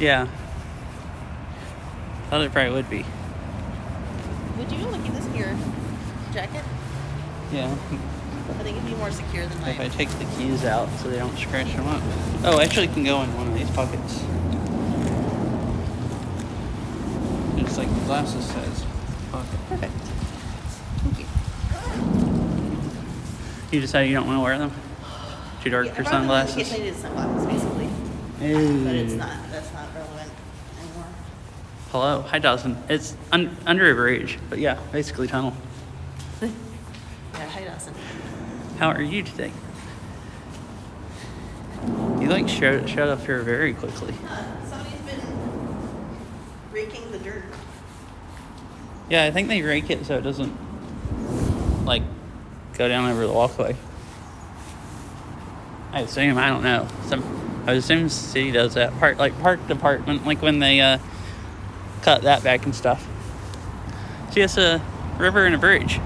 Yeah. Thought it probably would be. Would you be able to keep this in your jacket? Yeah. I think it'd be more secure than mine. If I take the keys out so they don't scratch them up. Oh, actually can go in one of these pockets. It's like the glasses size pocket. Perfect. Thank you. You decided you don't want to wear them? Too dark for sunglasses? In case I needed sunglasses, basically. Ooh. But that's not relevant anymore. Hello. Hi, Dawson. It's under a bridge, but yeah, basically tunnel. Yeah, hi, Dawson. How are you today? You like showed up here very quickly. Somebody's been raking the dirt. Yeah, I think they rake it so it doesn't, like, go down over the walkway. I assume. I don't know. I assume the city does that. Park department, like when they cut that back and stuff. See, it's a river and a bridge.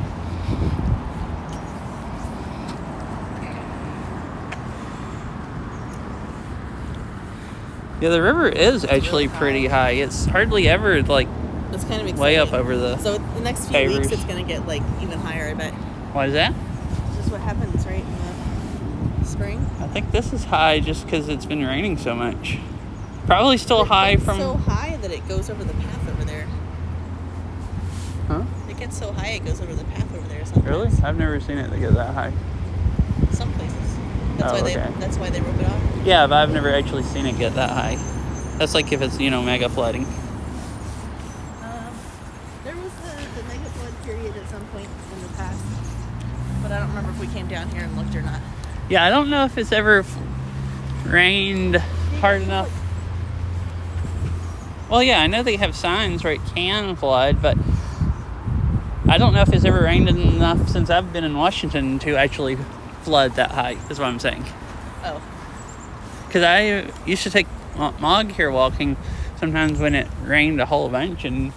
Yeah, the river is actually really pretty high. It's hardly ever, like, That's kind of exciting. way up over the So the next few pavers. weeks, it's going to get, like, even higher, I bet. Why is that? It's just what happens, right, in the spring. I think this is high just because it's been raining so much. Probably still high from... so high that it goes over the path over there. Huh? It gets so high it goes over the path over there sometimes. Really? I've never seen it that get that high. Some places. That's okay. why they rope it off. Yeah, but I've never actually seen it get that high. That's like if it's, mega flooding. There was the mega flood period at some point in the past, but I don't remember if we came down here and looked or not. Yeah, I don't know if it's ever rained hard enough. Well, yeah, I know they have signs where it can flood, but I don't know if it's ever rained enough since I've been in Washington to actually flood that high, is what I'm saying. Oh. Because I used to take Mog here walking sometimes when it rained a whole bunch, and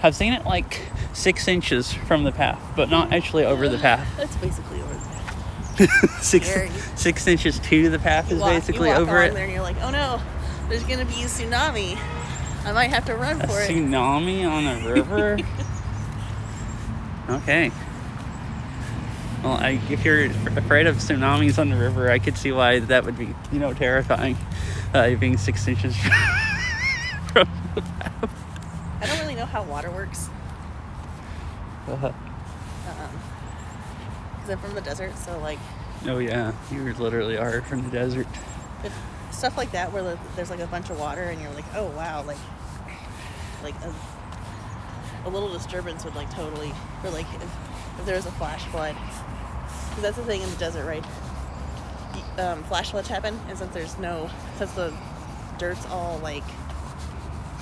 I've seen it like 6 inches from the path, but not actually over the path. That's basically over the path. 6 inches to the path is basically over it. There and you're like, oh no, there's going to be a tsunami. I might have to run for it. A tsunami on a river? Okay. Well, if you're afraid of tsunamis on the river, I could see why that would be, terrifying. Being 6 inches from the path. I don't really know how water works. Because I'm from the desert, so like... Oh yeah, you literally are from the desert. Stuff like that where there's like a bunch of water and you're like, oh wow, like a little disturbance would like totally, or like if there was a flash flood, because that's the thing in the desert, right? Flash floods happen, and since the dirt's all like,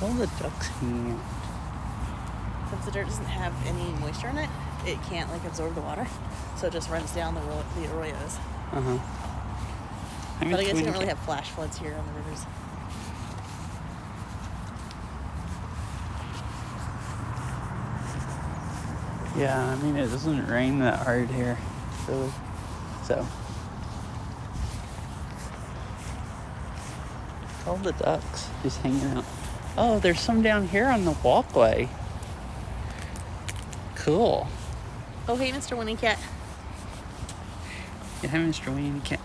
All the ducks here. Since the dirt doesn't have any moisture in it, it can't like absorb the water, so it just runs down the arroyos. But I guess you don't really have flash floods here on the rivers. Yeah, I mean, it doesn't rain that hard here, really. So. All the ducks just hanging out. Oh, there's some down here on the walkway. Cool. Oh, hey, Mr. Winnie Cat. Yeah, Mr. Winnie Cat.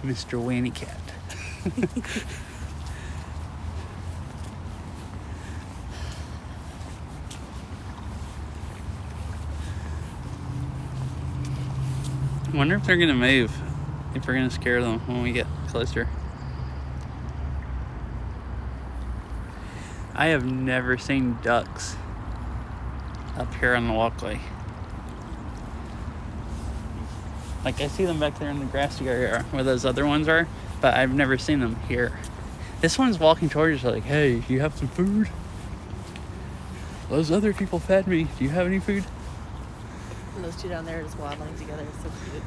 Mr. Winnie Cat. I wonder if they're gonna move. If we're gonna scare them when we get closer. I have never seen ducks up here on the walkway. Like, I see them back there in the grassy area where those other ones are, but I've never seen them here. This one's walking towards us like, hey, do you have some food? Those other people fed me. Do you have any food? And those two down there are just waddling together. It's so cute.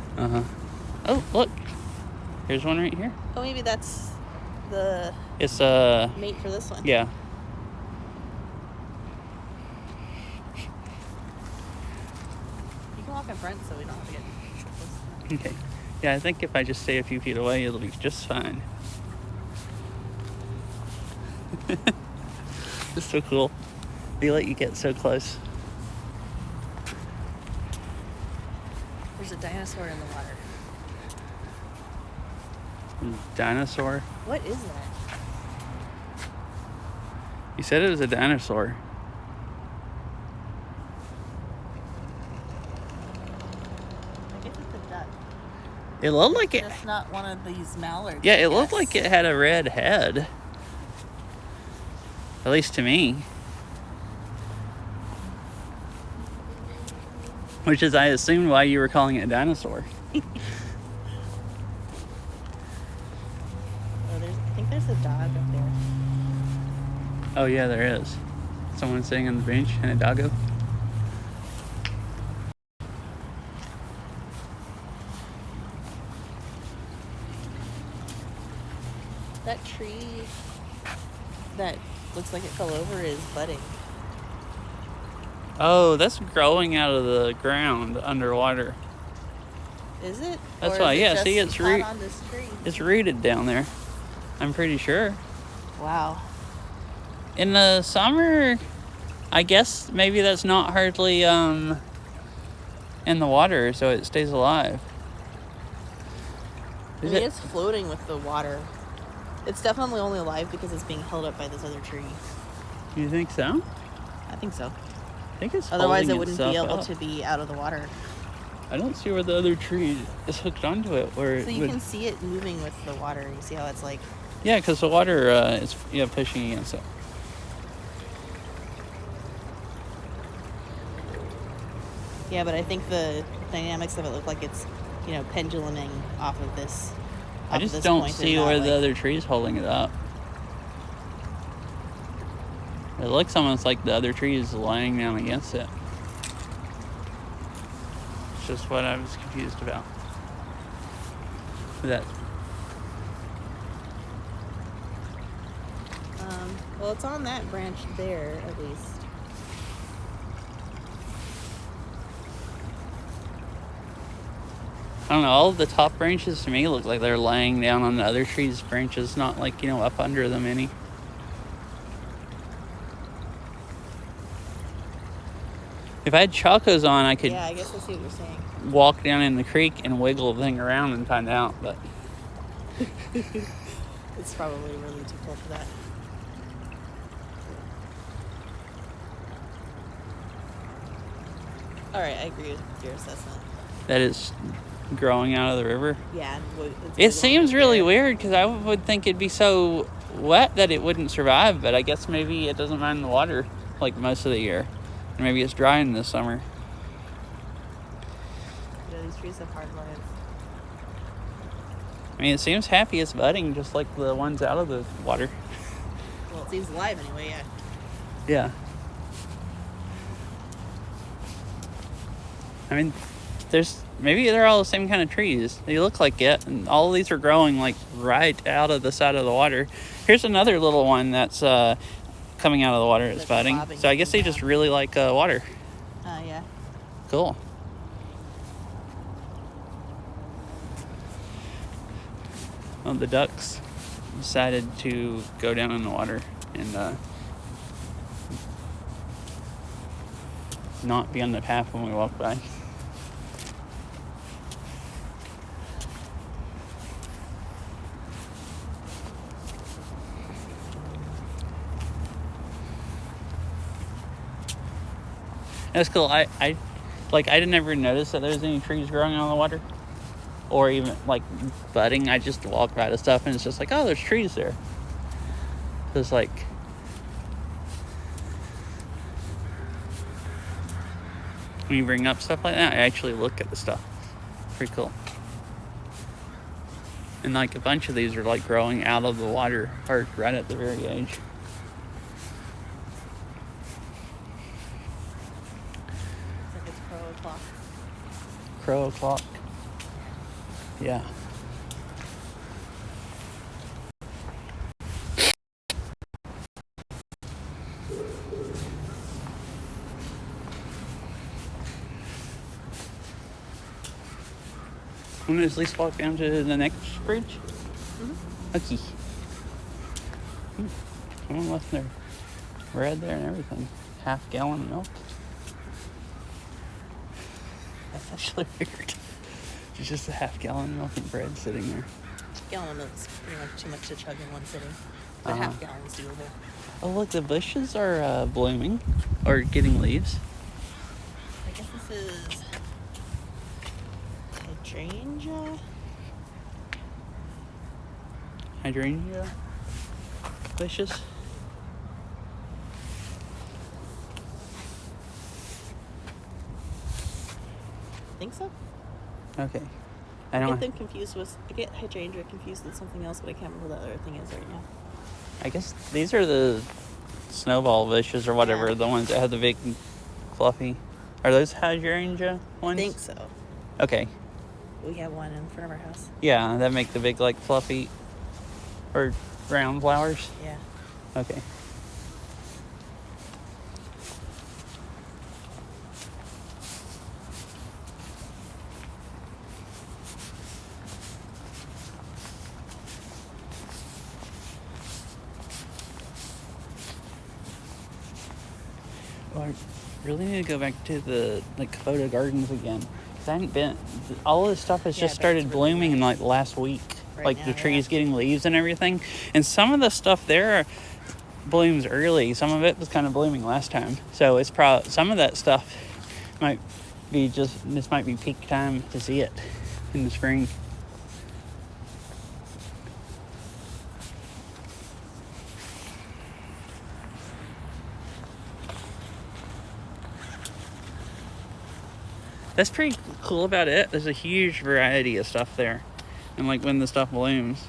Oh, look. Here's one right here. Oh, maybe that's the It's mate for this one. Yeah. You can walk in front so we don't have to get close. Okay. Yeah, I think if I just stay a few feet away, it'll be just fine. It's so cool. They let you get so close. There's a dinosaur in the water. Dinosaur? What is that? You said it was a dinosaur. I guess it's a duck. It looked like it. It's not one of these mallards. Yeah, it looked like it had a red head. At least to me. Which is, I assumed, why you were calling it a dinosaur. I think there's a dog up there. Oh, yeah, there is. Someone sitting on the bench and a doggo. That tree that looks like it fell over is budding. Oh, that's growing out of the ground underwater. Is it? That's or why, is yeah, it see, just it's caught on this tree? It's rooted down there. I'm pretty sure. Wow. In the summer, I guess maybe that's not hardly in the water, so it stays alive. It's floating with the water. It's definitely only alive because it's being held up by this other tree. You think so? I think so. I think it's Otherwise, holding it wouldn't be itself able up. to be out of the water. I don't see where the other tree is hooked onto it. Where So you can see it moving with the water. You see how it's like... Yeah, because the water is pushing against it. Yeah, but I think the dynamics of it look like it's, penduluming off of this. I just don't see where the other tree's holding it up. It looks almost like the other tree is laying down against it. It's just what I was confused about. Well, it's on that branch there, at least. I don't know, all of the top branches to me look like they're laying down on the other tree's branches, not like, up under them any. If I had chacos on, I could Yeah, I guess I see what you're saying. walk down in the creek and wiggle the thing around and find out, but... It's probably really too cold for that. Alright, I agree with your assessment. That is growing out of the river. Yeah. It seems really weird because I would think it'd be so wet that it wouldn't survive, but I guess maybe it doesn't mind the water like most of the year. And maybe it's dry in the summer. Yeah, these trees have hard lives. I mean, it seems happy it's budding just like the ones out of the water. Well, it seems alive anyway, yeah. Yeah. I mean, maybe they're all the same kind of trees. They look like it, and all of these are growing like right out of the side of the water. Here's another little one that's coming out of the water. It's budding. So I guess they just really like water. Yeah. Cool. Well, the ducks decided to go down in the water and not be on the path when we walk by. That's cool. I didn't ever notice that there's any trees growing out of the water, or even like budding. I just walk by the stuff and it's just like, oh, there's trees there. So it's like, when you bring up stuff like that, I actually look at the stuff. Pretty cool. And like a bunch of these are like growing out of the water, or right at the very edge. Crow o'clock. Yeah. Want to at least walk down to the next bridge? Mm-hmm. Okay. Come on left there. bread there and everything. Half-gallon milk. That's actually weird. It's just a half-gallon milk and bread sitting there. Gallon of milk's pretty much too much to chug in one sitting. But half gallon's doable. Oh, look, the bushes are blooming or getting leaves. I guess this is hydrangea. Hydrangea bushes. Think so? Okay. I get hydrangea confused with something else, but I can't remember what the other thing is right now. I guess these are the snowball bushes or whatever, the ones that have the big fluffy. Are those hydrangea ones? I think so. Okay. We have one in front of our house. Yeah, that make the big like fluffy or round flowers. Yeah. Okay. I really need to go back to the Kubota Gardens again. 'Cause I hadn't been. All this stuff has just started blooming in like last week. Right The now, trees getting leaves and everything. And some of the stuff there blooms early. Some of it was kind of blooming last time. So it's probably some of that stuff might be this might be peak time to see it in the spring. That's pretty cool about it. There's a huge variety of stuff there. And when the stuff blooms.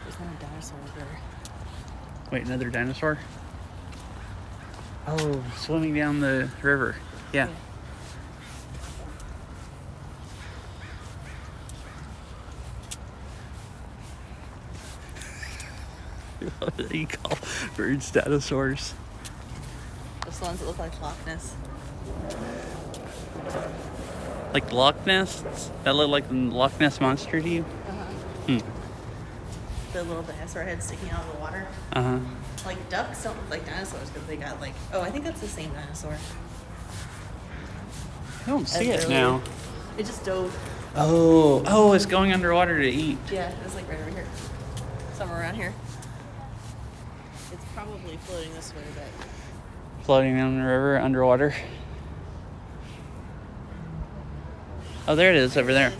There's not a dinosaur over there. Wait, another dinosaur? Oh, swimming down the river. Yeah. What do you call birds dinosaurs? Those ones that look like Loch Ness. Like Loch Ness? That look like the Loch Ness monster to you? Uh-huh. The little dinosaur head sticking out of the water. Uh-huh. Like ducks don't look like dinosaurs because they got I think that's the same dinosaur. I don't see it now. It just dove. Oh, it's going underwater to eat. Yeah, it's like right over here. Somewhere around here. It's probably floating this way, but Floating down the river underwater. Oh, there it is over there.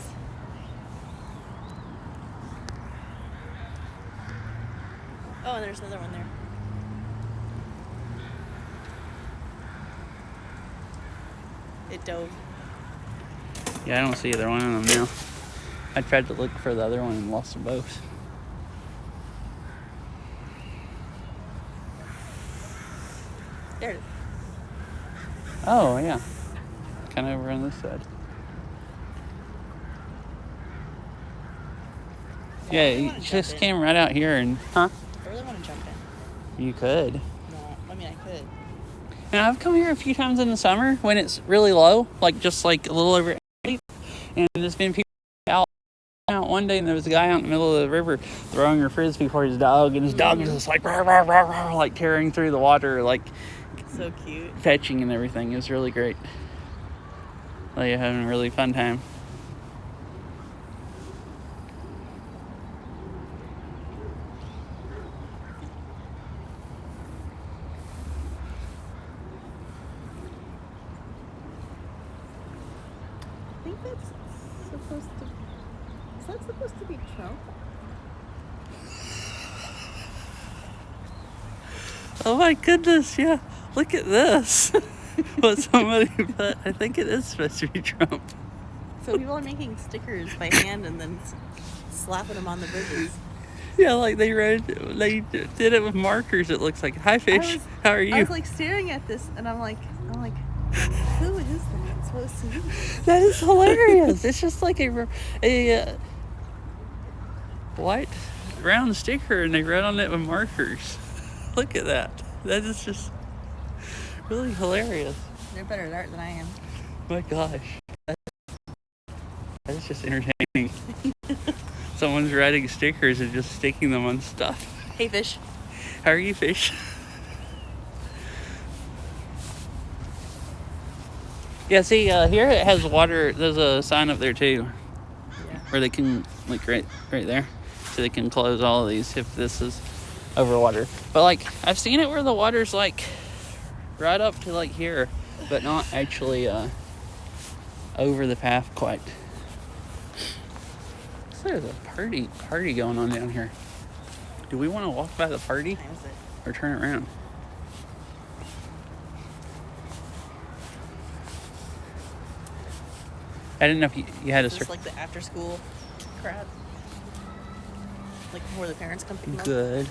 Oh, and there's another one there. It dove. Yeah, I don't see either one of them now. I tried to look for the other one and lost them both. There it is. Oh, yeah. Kind of over on this side. Yeah, you just came right out here and... Huh? I really want to jump in. You could. No, I mean, I could. Now, I've come here a few times in the summer when it's really low, just a little over 8. And there's been people out one day, and there was a guy out in the middle of the river throwing a frisbee for his dog, and his dog was just rah, rah, rah, rah, tearing through the water, so cute. Fetching and everything. It was really great. You're having a really fun time. I think that's supposed to... Is that supposed to be Trump? Oh my goodness, yeah. Look at this. What somebody put. I think it is supposed to be Trump. So people are making stickers by hand and then slapping them on the bridges. Yeah, they did it with markers, it looks like. Hi, fish. How are you? I was staring at this and I'm like, Who is that supposed to be? That is hilarious. It's just like a white round sticker, and they wrote on it with markers. Look at that. That is just really hilarious. They're better at art than I am. My gosh. That is just entertaining. Someone's writing stickers and just sticking them on stuff. Hey, fish. How are you, fish? Yeah, see, here it has water. There's a sign up there, too. Yeah. Where they can, like, right there. So they can close all of these if this is over water. But, like, I've seen it where the water's, like, right up to, like, here. But not actually over the path quite. So there's a party going on down here. Do we want to walk by the party? What time is it? Or turn around? I didn't know if you had a... Is this like the after school crowd? Like before the parents come pick them up? Good.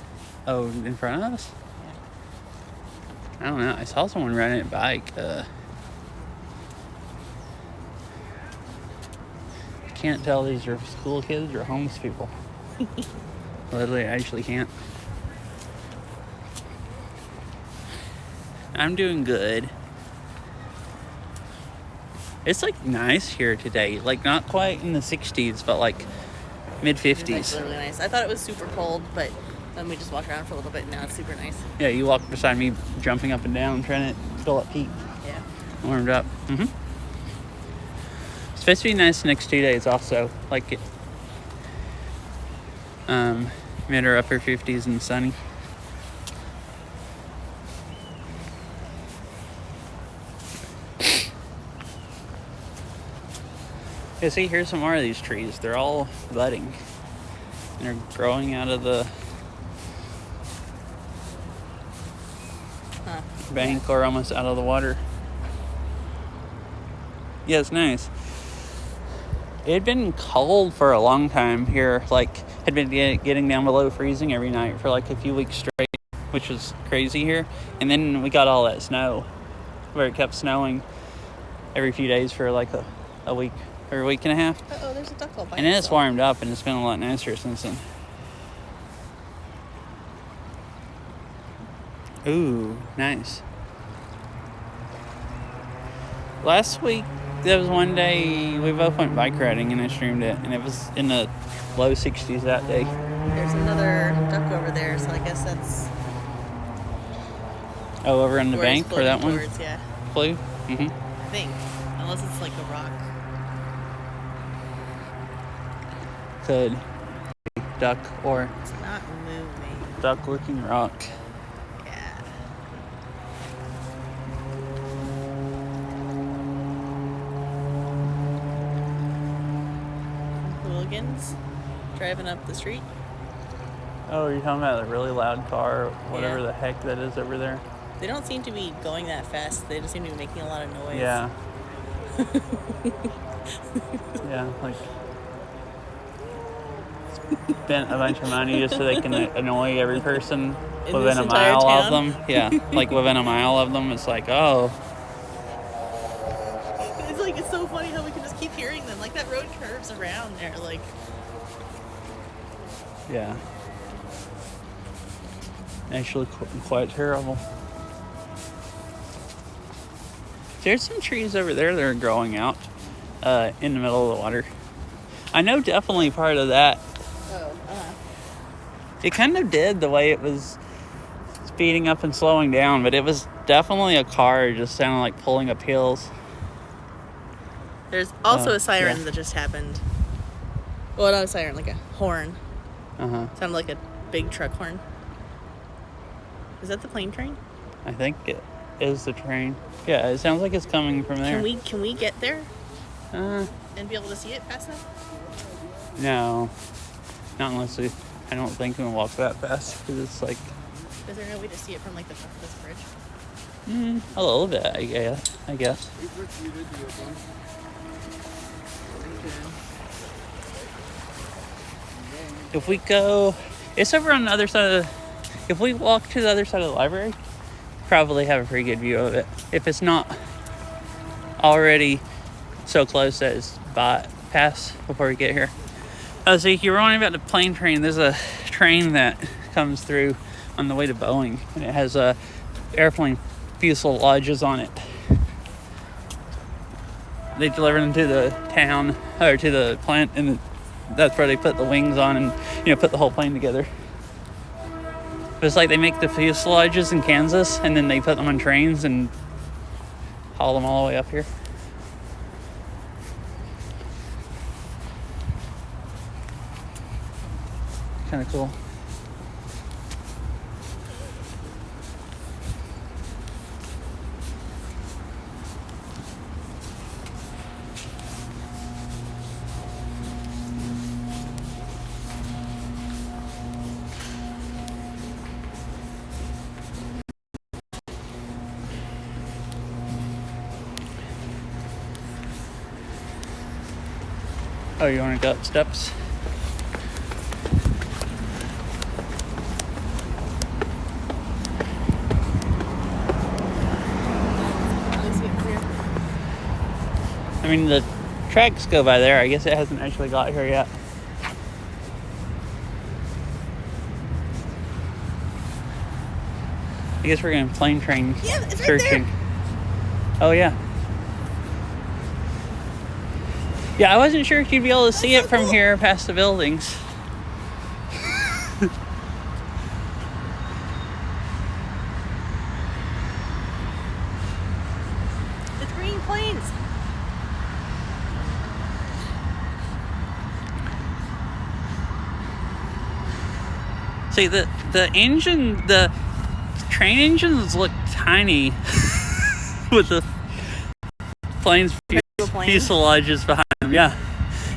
Oh, in front of us? Yeah. I don't know. I saw someone riding a bike. Can't tell these are school kids or homeless people. Literally, I actually can't. I'm doing good. It's like nice here today. Like not quite in the 60s, but like mid-50s. It's really nice. I thought it was super cold, but then we just walked around for a little bit and now it's super nice. Yeah, you walked beside me jumping up and down trying to fill up heat. Yeah. Warmed up. Mm-hmm. It's supposed to be nice the next 2 days also. Like it. Mid or upper 50s and sunny. Yeah, see, here's some more of these trees. They're all budding. And they're growing out of the bank or almost out of the water. Yeah, it's nice. It had been cold for a long time here. Like, had been getting down below freezing every night for like a few weeks straight, which was crazy here. And then we got all that snow, where it kept snowing every few days for like a week or a week and a half. Uh-oh, there's a duck all by And then it's itself. warmed up, and it's been a lot nicer since then. Ooh, nice. Last week, there was one day we both went bike riding and I streamed it, and it was in the low 60s that day. There's another duck over there, so I guess that's Oh, over on the where it's bank where that floating one towards, yeah, flew? Mm-hmm. I think. Unless it's like a rock. Could be duck or It's not moving. duck-looking rock. Yeah. Hooligans driving up the street. Oh, you're talking about a really loud car, or whatever Yeah. the heck that is over there? They don't seem to be going that fast. They just seem to be making a lot of noise. Yeah. Yeah, like spent a bunch of money just so they can annoy every person In within this a entire mile of town? them. Yeah, like within a mile of them, it's like, oh, It's like, it's so funny how we can just keep hearing them. Like, that road curves around there. Like, yeah. Actually, quite terrible. There's some trees over there that are growing out in the middle of the water. I know definitely part of that. It kind of did the way it was speeding up and slowing down, but it was definitely a car just sounded like pulling up hills. There's also a siren yeah. that just happened. Well, not a siren, like a horn. Uh-huh. Sounded like a big truck horn. Is that the plane train? I think it is the train. Yeah, it sounds like it's coming from there. Can we get there Uh, and be able to see it fast enough? no. Not unless we... I don't think we can walk that fast, because it's like... Is there no way to see it from like the top of this bridge? A little bit, I guess. If we go... It's over on the other side of the... If we walk to the other side of the library, probably have a pretty good view of it. If it's not already so close that it's bypass before we get here. Oh, so you were wondering about the plane train. There's a train that comes through on the way to Boeing, and it has airplane fuselages on it. They deliver them to the town, or to the plant, and that's where they put the wings on and, put the whole plane together. But it's like they make the fuselages in Kansas, and then they put them on trains and haul them all the way up here. Kind of cool. Oh, you want to go up steps? I mean, the tracks go by there. I guess it hasn't actually got here yet. I guess we're going to plane train searching. Right there. Oh, yeah. Yeah, I wasn't sure if you'd be able to see it from here past the buildings. It's green planes. See, the train engines look tiny with the planes fuselages behind them. Yeah,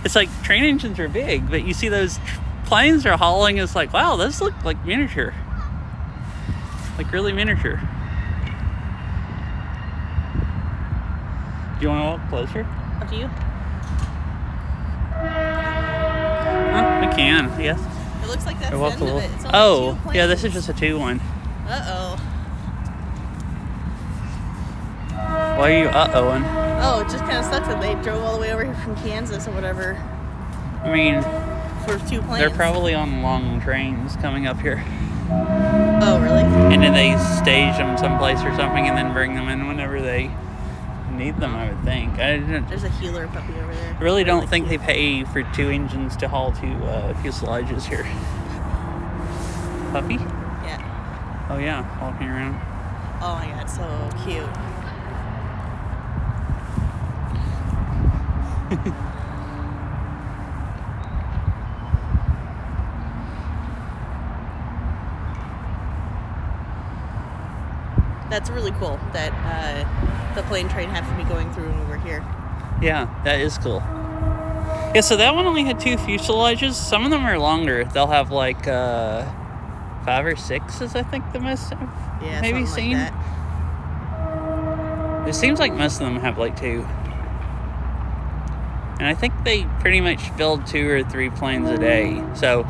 it's like train engines are big, but you see those planes are hauling. It's like, wow, those look like miniature, like really miniature. Do you want to walk closer? Up to you. We can, yes. It looks like that's the walk end a little. of it. It's only Oh, 2 planes. yeah, this is just a 2-1. Uh-oh. Why are you uh-ohing? Oh, it just kind of sucks that they drove all the way over here from Kansas or whatever I mean, for 2 planes. they're probably on long trains coming up here. Oh, really? And then they stage them someplace or something and then bring them in whenever they need them, I would think. There's a healer puppy over there. I really don't think they pay for 2 engines to haul 2 fuselages here. Puppy? Yeah. Oh, yeah, walking around. Oh my god, so cute. That's really cool that the plane train happened to be going through when we were here. Yeah, that is cool. Yeah, so that one only had 2 fuselages. Some of them are longer. They'll have like 5 or 6 is I think the most I've maybe seen. Like that. It seems like most of them have like 2. And I think they pretty much build 2 or 3 planes a day. So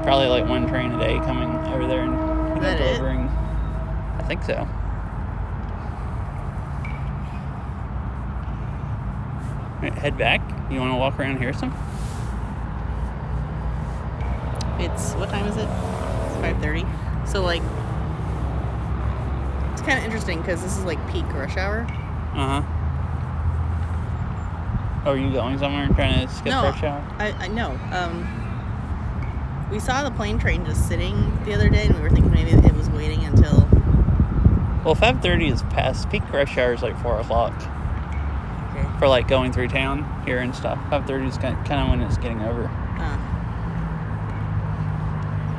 probably like 1 train a day coming over there and delivering. I think so. Right, head back. You want to walk around here some? It's, what time is it? It's 5:30. So like, it's kind of interesting because this is like peak rush hour. Uh-huh. Oh, are you going somewhere and trying to skip rush hour? I know. We saw the plane train just sitting the other day and we were thinking maybe it was waiting until... Well, 5:30 is past. Peak rush hour is like 4 o'clock. Okay. For like going through town here and stuff. 5:30 is kind of when it's getting over.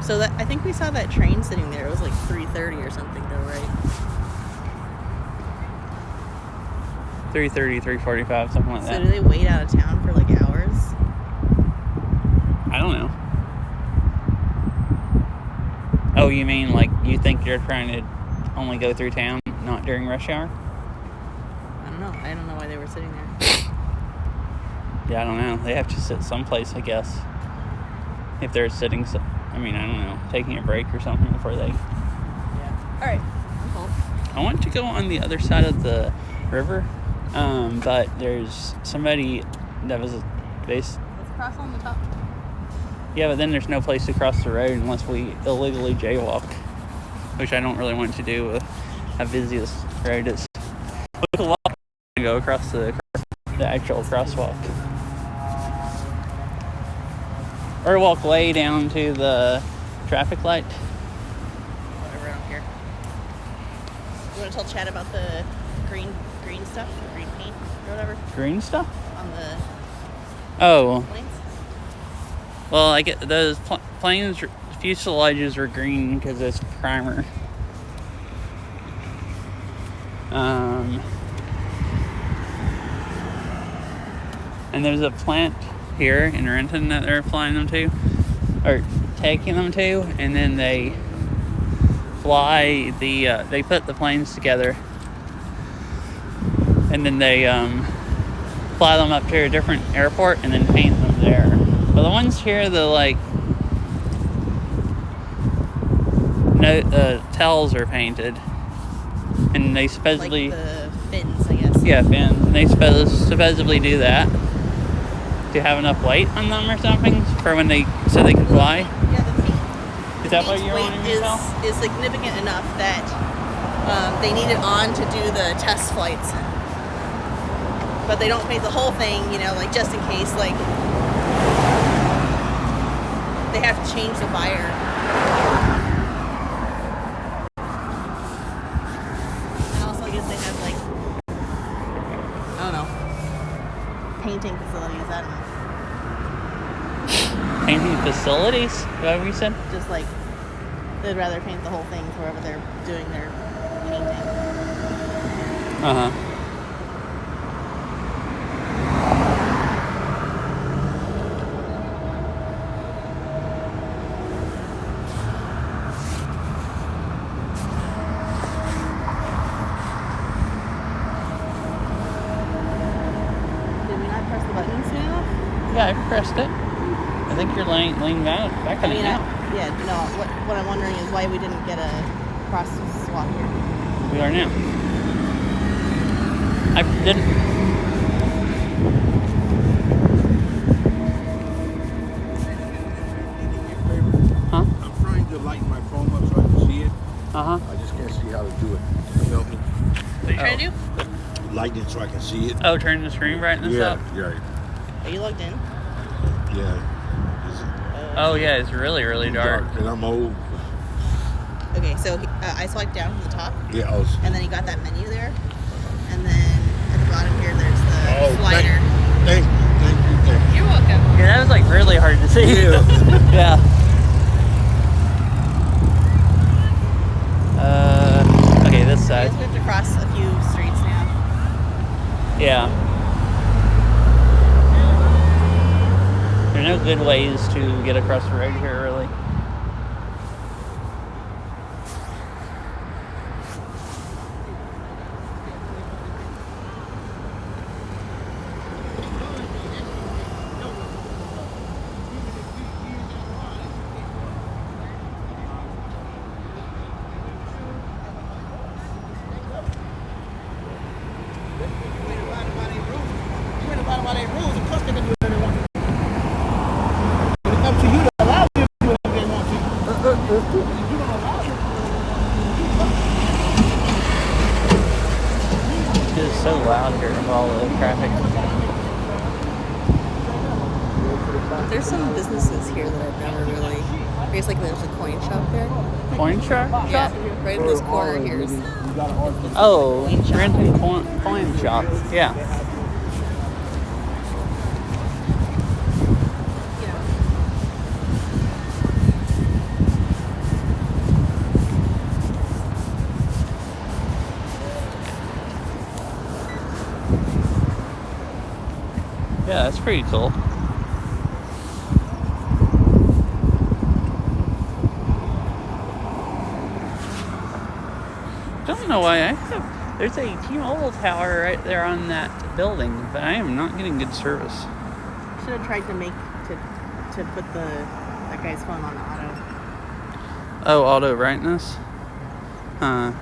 So that, I think we saw that train sitting there. It was like 3:30 or something though, right? 3:30, 3:45, something like that. So do they wait out of town for like hours? I don't know. Oh, you mean like you think you're trying to only go through town, not during rush hour? I don't know. I don't know why they were sitting there. Yeah, I don't know. They have to sit someplace, I guess. If they're sitting, I mean, I don't know, taking a break or something before they... Yeah. All right. I'm cold. I want to go on the other side of the River. But there's somebody that was based. Let's cross on the top. Yeah, but then there's no place to cross the road unless we illegally jaywalk, which I don't really want to do with how busy this road is. We could walk and go across the actual crosswalk. Or walk way down to the traffic light. Whatever, I don't care. You want to tell Chad about the green stuff, the green paint or whatever Green stuff? on the Oh, planes? well, I get those planes fuselages were green because it's primer. And there's a plant here in Renton that they're flying them to, or taking them to, and then they fly they put the planes together, and then they fly them up to a different airport and then paint them there. But the ones here, the tails are painted, and they supposedly Like the fins, I guess. yeah, fins. And they supposedly do that to have enough weight on them or something for when so they can fly. Yeah, the paint. Is that what you're wanting to tell? Is significant enough that they need it on to do the test flights. But they don't paint the whole thing, like just in case, like they have to change the buyer. And also, I guess they have like, I don't know, painting facilities. I don't know. Painting facilities? Is that what you said? Just like they'd rather paint the whole thing wherever they're doing their painting. Uh-huh. Did we not press the button soon enough? Yeah, I pressed it. I think you're leaning back on it now. What I'm wondering is why we didn't get a crosswalk here. We are now. I didn't. Huh? I'm trying to lighten my phone up so I can see it. Uh-huh. I just can't see how to do it. Can you help me? What are you trying to do? Lighten it so I can see it. Oh, turn the screen brightness up? Yeah. Are you logged in? Yeah. Oh, yeah, it's really, really dark. And I'm old. Okay, so I swiped down from the top, Yeah, and then you got that menu there, and then at the bottom here there's the slider. Thank you. You're welcome. Yeah, that was like really hard to see. Yeah. Yeah. Okay, this I side. guess we have to cross a few streets now. Yeah. There are no good ways to get across the road here, really. It's so loud here with all the traffic. There's some businesses here that I've never really. I guess like there's a coin shop there. Coin shop? Yeah, right in this corner here. is- Oh, Renton coin shop. Yeah. Yeah, that's pretty cool. Don't know why there's a T-Mobile tower right there on that building, but I am not getting good service. Should have tried to put that guy's phone on auto. Oh, auto brightness? Huh.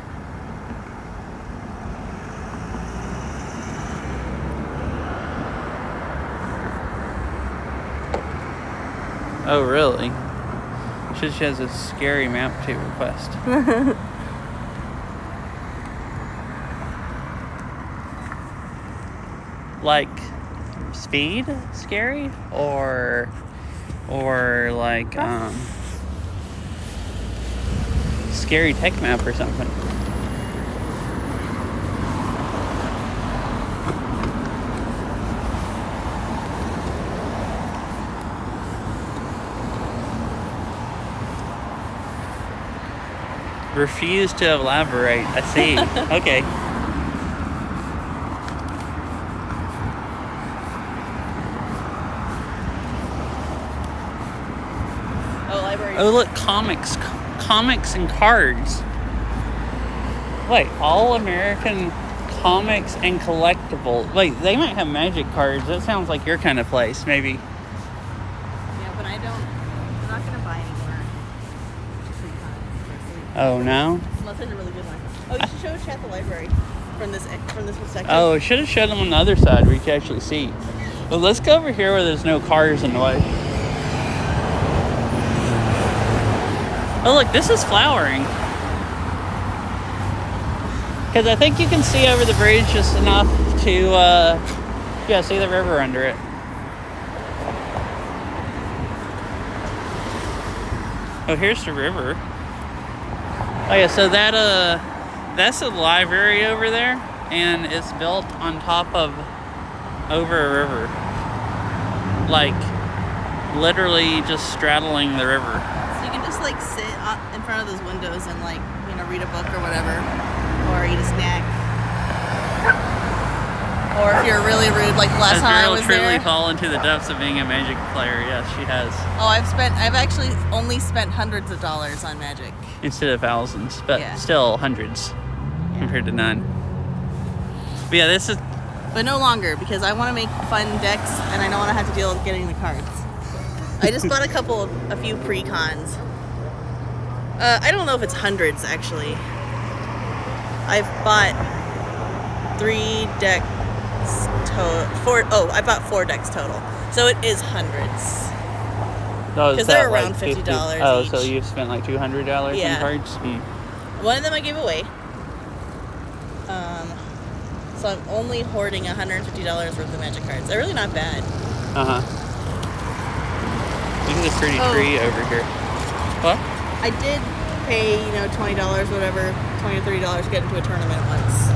Oh, really? She has a scary map to request. Like speed scary or like scary tech map or something. Refuse to elaborate. I see. Okay. Oh, library. Oh, look, comics and cards. Wait, all American comics and collectibles. Wait, they might have magic cards. That sounds like your kind of place, maybe. Yeah, but I'm not gonna buy any more free comics. Oh, no? Unless there's a really good one. Oh, you should show chat the library from this perspective. Oh, should have showed them on the other side where you can actually see. Well, let's go over here where there's no cars in the way. Oh, look, this is flowering. Because I think you can see over the bridge just enough to, see the river under it. Oh, here's the river. Oh, yeah, so that's a library over there, and it's built on top of, over a river. Like, literally just straddling the river. So you can just, like, sit in front of those windows and, like, read a book or whatever. Or eat a snack. Or if you're really rude, like last time I was there. Has Meryl truly fallen into the depths of being a Magic player? Yes, she has. Oh, I've actually only spent hundreds of dollars on Magic. Instead of thousands, but still hundreds compared to none. But yeah, this is... But no longer, because I want to make fun decks, and I don't want to have to deal with getting the cards. I just bought a few pre-cons. I don't know if it's hundreds, actually. I've bought 3 decks I bought 4 decks total. So it is hundreds. Because they're around $50 Oh, each. so you've spent like $200 on cards? One of them I gave away. So I'm only hoarding $150 worth of Magic cards. They're really not bad. Uh-huh. This is a pretty tree over here. What? I did pay, $20, whatever, $20 or $30 to get into a tournament once.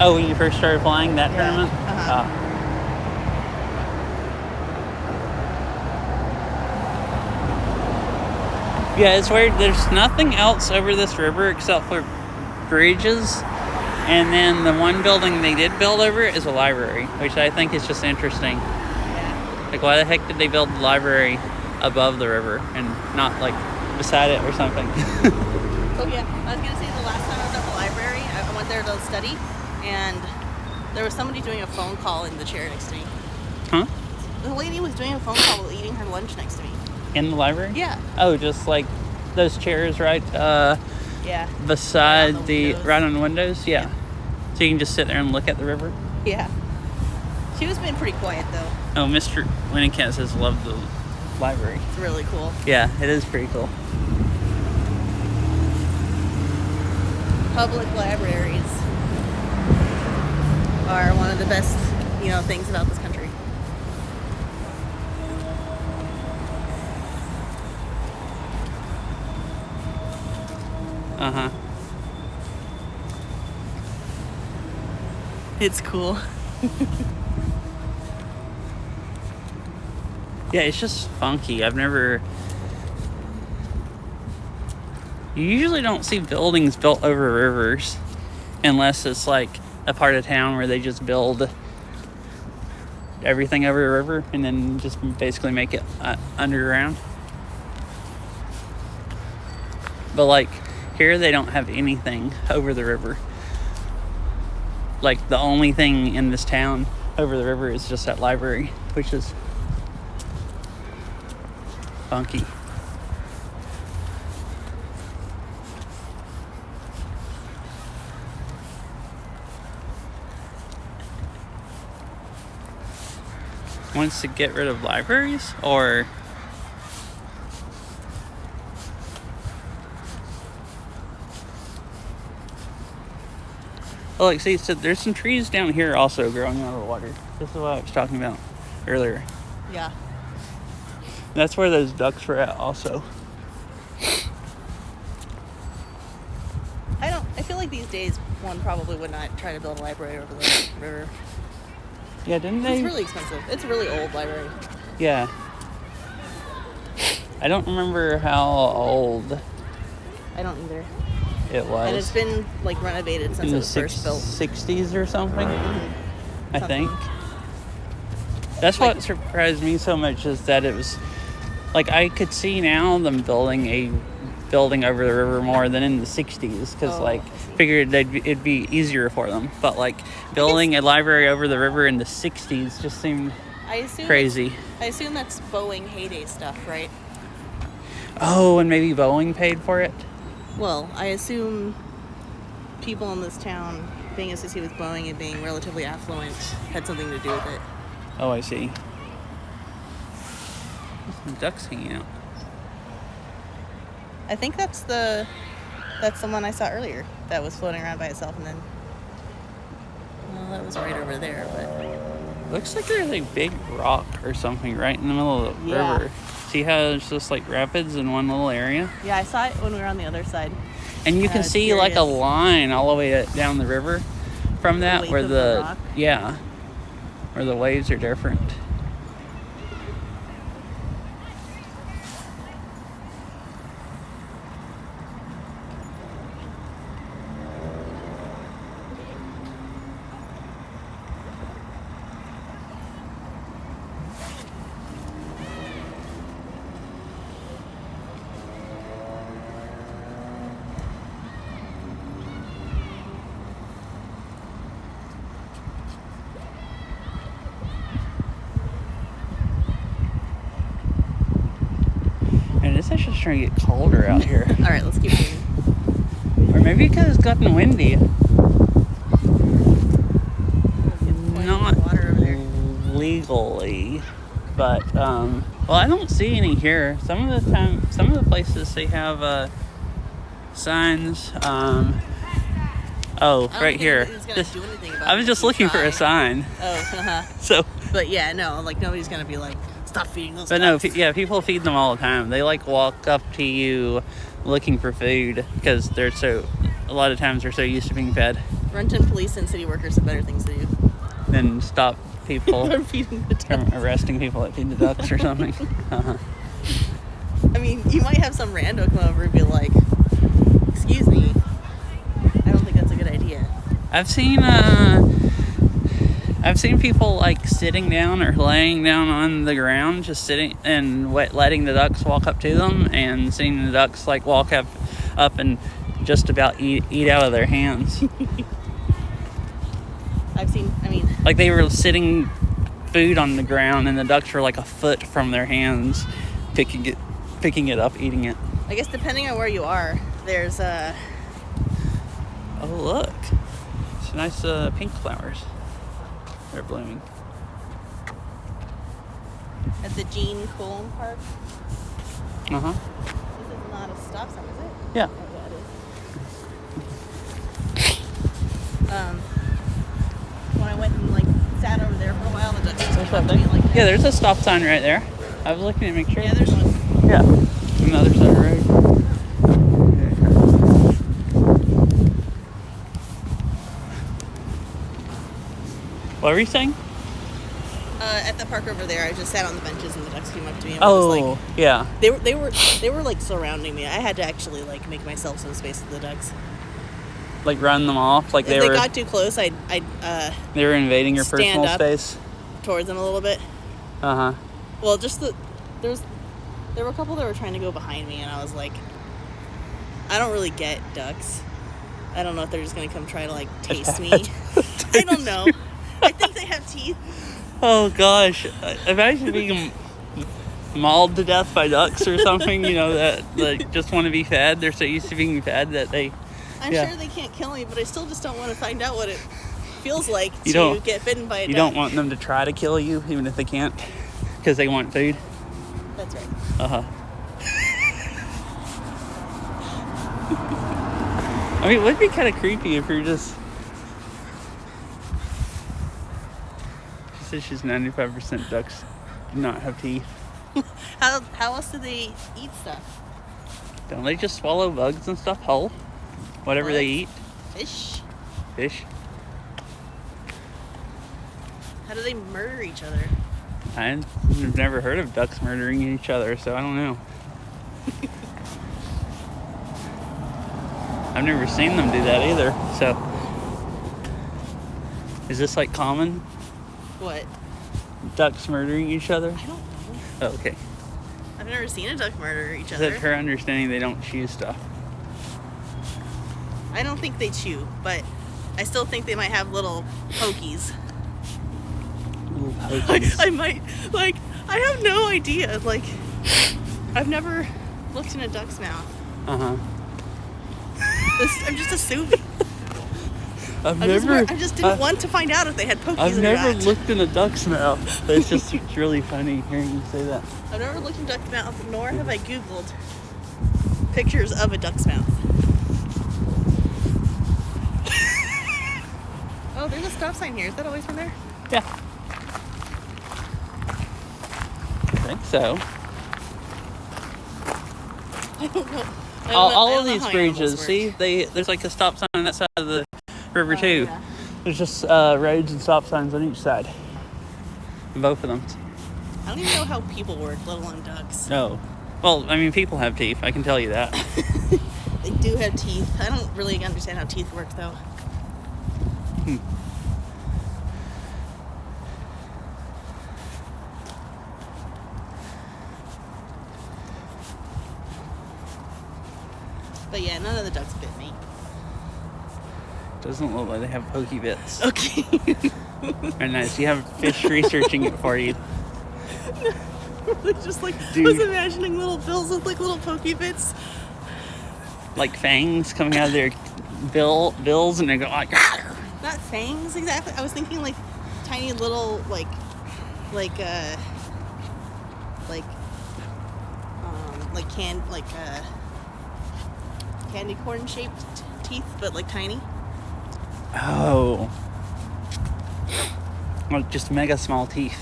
Oh, when you first started playing that tournament? Uh-huh. Yeah, it's weird. There's nothing else over this river except for bridges. And then the one building they did build over it is a library, which I think is just interesting. Yeah. Like, why the heck did they build the library above the river and not, like, beside it or something? Oh, yeah. I was going to say, the last time I was at the library, I went there to study, and there was somebody doing a phone call in the chair next to me. Huh? The lady was doing a phone call while eating her lunch next to me. In the library? Yeah. Oh, just like those chairs right beside right on the windows? Yeah. So you can just sit there and look at the river? Yeah. She was being pretty quiet, though. Oh, Mr. Winnicott says love the library. It's really cool. Yeah, it is pretty cool. Public libraries are one of the best, things about this country. Uh-huh. It's cool. Yeah, it's just funky. You usually don't see buildings built over rivers unless it's like a part of town where they just build everything over a river and then just basically make it underground. But like here they don't have anything over the river. Like the only thing in this town over the river is just that library, which is funky. wants to get rid of libraries, or oh, like, see, so there's some trees down here also growing out of the water. This is what I was talking about earlier. Yeah. That's where those ducks were at also. I feel like these days one probably would not try to build a library over the river. Yeah, didn't they? It's really expensive. It's a really old library. Yeah. I don't remember how old I don't either. it was. And it's been like renovated since in it the was first built. 60s or something, I think. Something. That's what surprised me so much, is that it was like, I could see now them building a building over the river more than in the 60s, because I see. figured it'd be easier for them, but like building a library over the river in the 60s just seemed crazy. I assume that's Boeing heyday stuff, right? Oh, and maybe Boeing paid for it. Well, I assume people in this town being associated with Boeing and being relatively affluent had something to do with it. Oh, I see. There's some ducks hanging out. I think that's the one I saw earlier that was floating around by itself, and then well, that was right over there, but Looks like there's a big rock or something right in the middle of the river. See how there's just like rapids in one little area? yeah, I saw it when we were on the other side. And you can see like a curious. line all the way down the river from that, weight where of the rock? where the waves are different. And it's actually starting to get colder out here. All right, let's keep moving. Or maybe because it's gotten windy. It's Not water over there. legally, but well, I don't see any here. Some of the places they have signs. Oh, I don't right think here. anybody's gonna do anything about I it was if just you looking for a try. sign. Oh, So, but yeah, no, like nobody's gonna be like, stop feeding those but no, ducks. yeah, people feed them all the time. They like walk up to you looking for food because a lot of times they're so used to being fed. Renton police and city workers have better things to do Then stop people than feeding the from ducks. arresting people that feed the ducks or something. Uh-huh. I mean, you might have some rando come over and be like, excuse me. I don't think that's a good idea. I've seen people like sitting down or laying down on the ground, just sitting and letting the ducks walk up to them, and seeing the ducks like walk up and just about eat out of their hands. Like they were sitting food on the ground, and the ducks were like a foot from their hands, picking it up, eating it. I guess depending on where you are, there's Oh, look. It's nice pink flowers. They're blooming. at the Gene Coulomb Park. Uh-huh. This is not a stop sign, is it? Yeah. Oh, yeah, it is. When I went and like sat over there for a while, the ducks just came up to me like that. Yeah, there's a stop sign right there. I was looking to make sure. Yeah, there's one. Yeah. On the other side of the road. What were you saying? At the park over there, I just sat on the benches and the ducks came up to me. And I was like, yeah. they were like surrounding me. I had to actually like make myself some space with the ducks. Like run them off, like If they they were. got too close, I'd They were invading your stand personal up. space. towards them a little bit. Uh huh. Well, just there were a couple that were trying to go behind me, and I was like, I don't really get ducks. I don't know if they're just gonna come try to like taste me. I don't know. I think they have teeth. Oh gosh! Imagine being mauled to death by ducks or something. You know that just want to be fed. They're so used to being fed that they. I'm sure they can't kill me, but I still just don't want to find out what it feels like You to don't- get bitten by a duck. You don't want them to try to kill you, even if they can't, because they want food. That's right. Uh-huh. I mean, it would be kind of creepy if you're just... She says she's 95% ducks do not have teeth. How else do they eat stuff? Don't they just swallow bugs and stuff whole? Whatever they eat? Fish? Fish? How do they murder each other? I've never heard of ducks murdering each other, so I don't know. I've never seen them do that either, so... Is this like common? What? Ducks murdering each other? I don't know. Oh, okay. I've never seen a duck murder each Is other. that her understanding they don't chew stuff? I don't think they chew, but I still think they might have little pokies. Little pokies. I might, like, I have no idea. Like, I've never looked in a duck's mouth. Uh-huh. I'm just assuming. I just didn't want to find out if they had pokies I've or never not. looked in a duck's mouth. But it's just it's really funny hearing you say that. I've never looked in a duck's mouth, nor have I Googled pictures of a duck's mouth. Oh, there's a stop sign here. Is that always been there? Yeah. I think so. I don't know. All of these bridges, see, there's like a stop sign on that side of the river too. Yeah. There's just roads and stop signs on each side. Both of them. I don't even know how people work, let alone ducks. No. Well, I mean, people have teeth. I can tell you that. They do have teeth. I don't really understand how teeth work, though. But yeah, none of the ducks bit me. Doesn't look like they have pokey bits. Okay. Very nice. You have fish researching it for you. Just like, Dude. I was imagining little bills with like little pokey bits. Like fangs coming out of their bills, and they go like. Not fangs exactly. I was thinking like tiny little candy corn shaped teeth, but like tiny. Oh. Like just mega small teeth.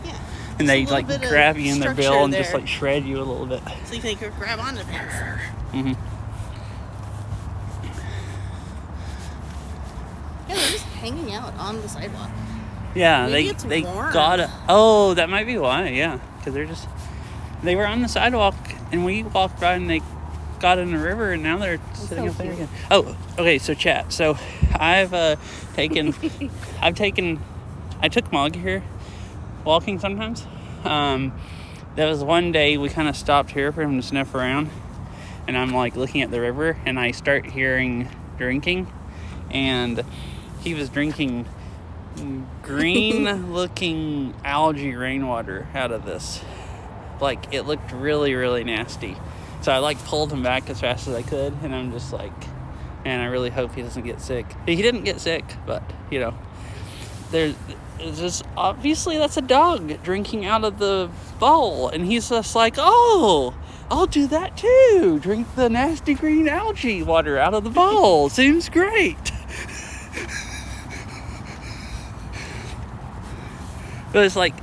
Yeah. And Just they a little like bit of grab you in their bill structure and just there. like shred you a little bit. So you can grab onto things. Mm-hmm. Yeah, they're just hanging out on the sidewalk. Yeah, Maybe it's they warm. gotta. Oh, that might be why. Yeah, because they were on the sidewalk and we walked by and they got in the river and now they're sitting so up there cute. again. Oh, okay. So chat. So I took Mug here walking sometimes. There was one day we kind of stopped here for him to sniff around, and I'm like looking at the river and I start hearing drinking, and he was drinking green looking algae rainwater out of this. Like it looked really, really nasty. So I like pulled him back as fast as I could, and I'm just like, man, I really hope he doesn't get sick. He didn't get sick, but you know, there's just obviously that's a dog drinking out of the bowl, and he's just like, oh, I'll do that too. Drink the nasty green algae water out of the bowl. Seems great. But it's like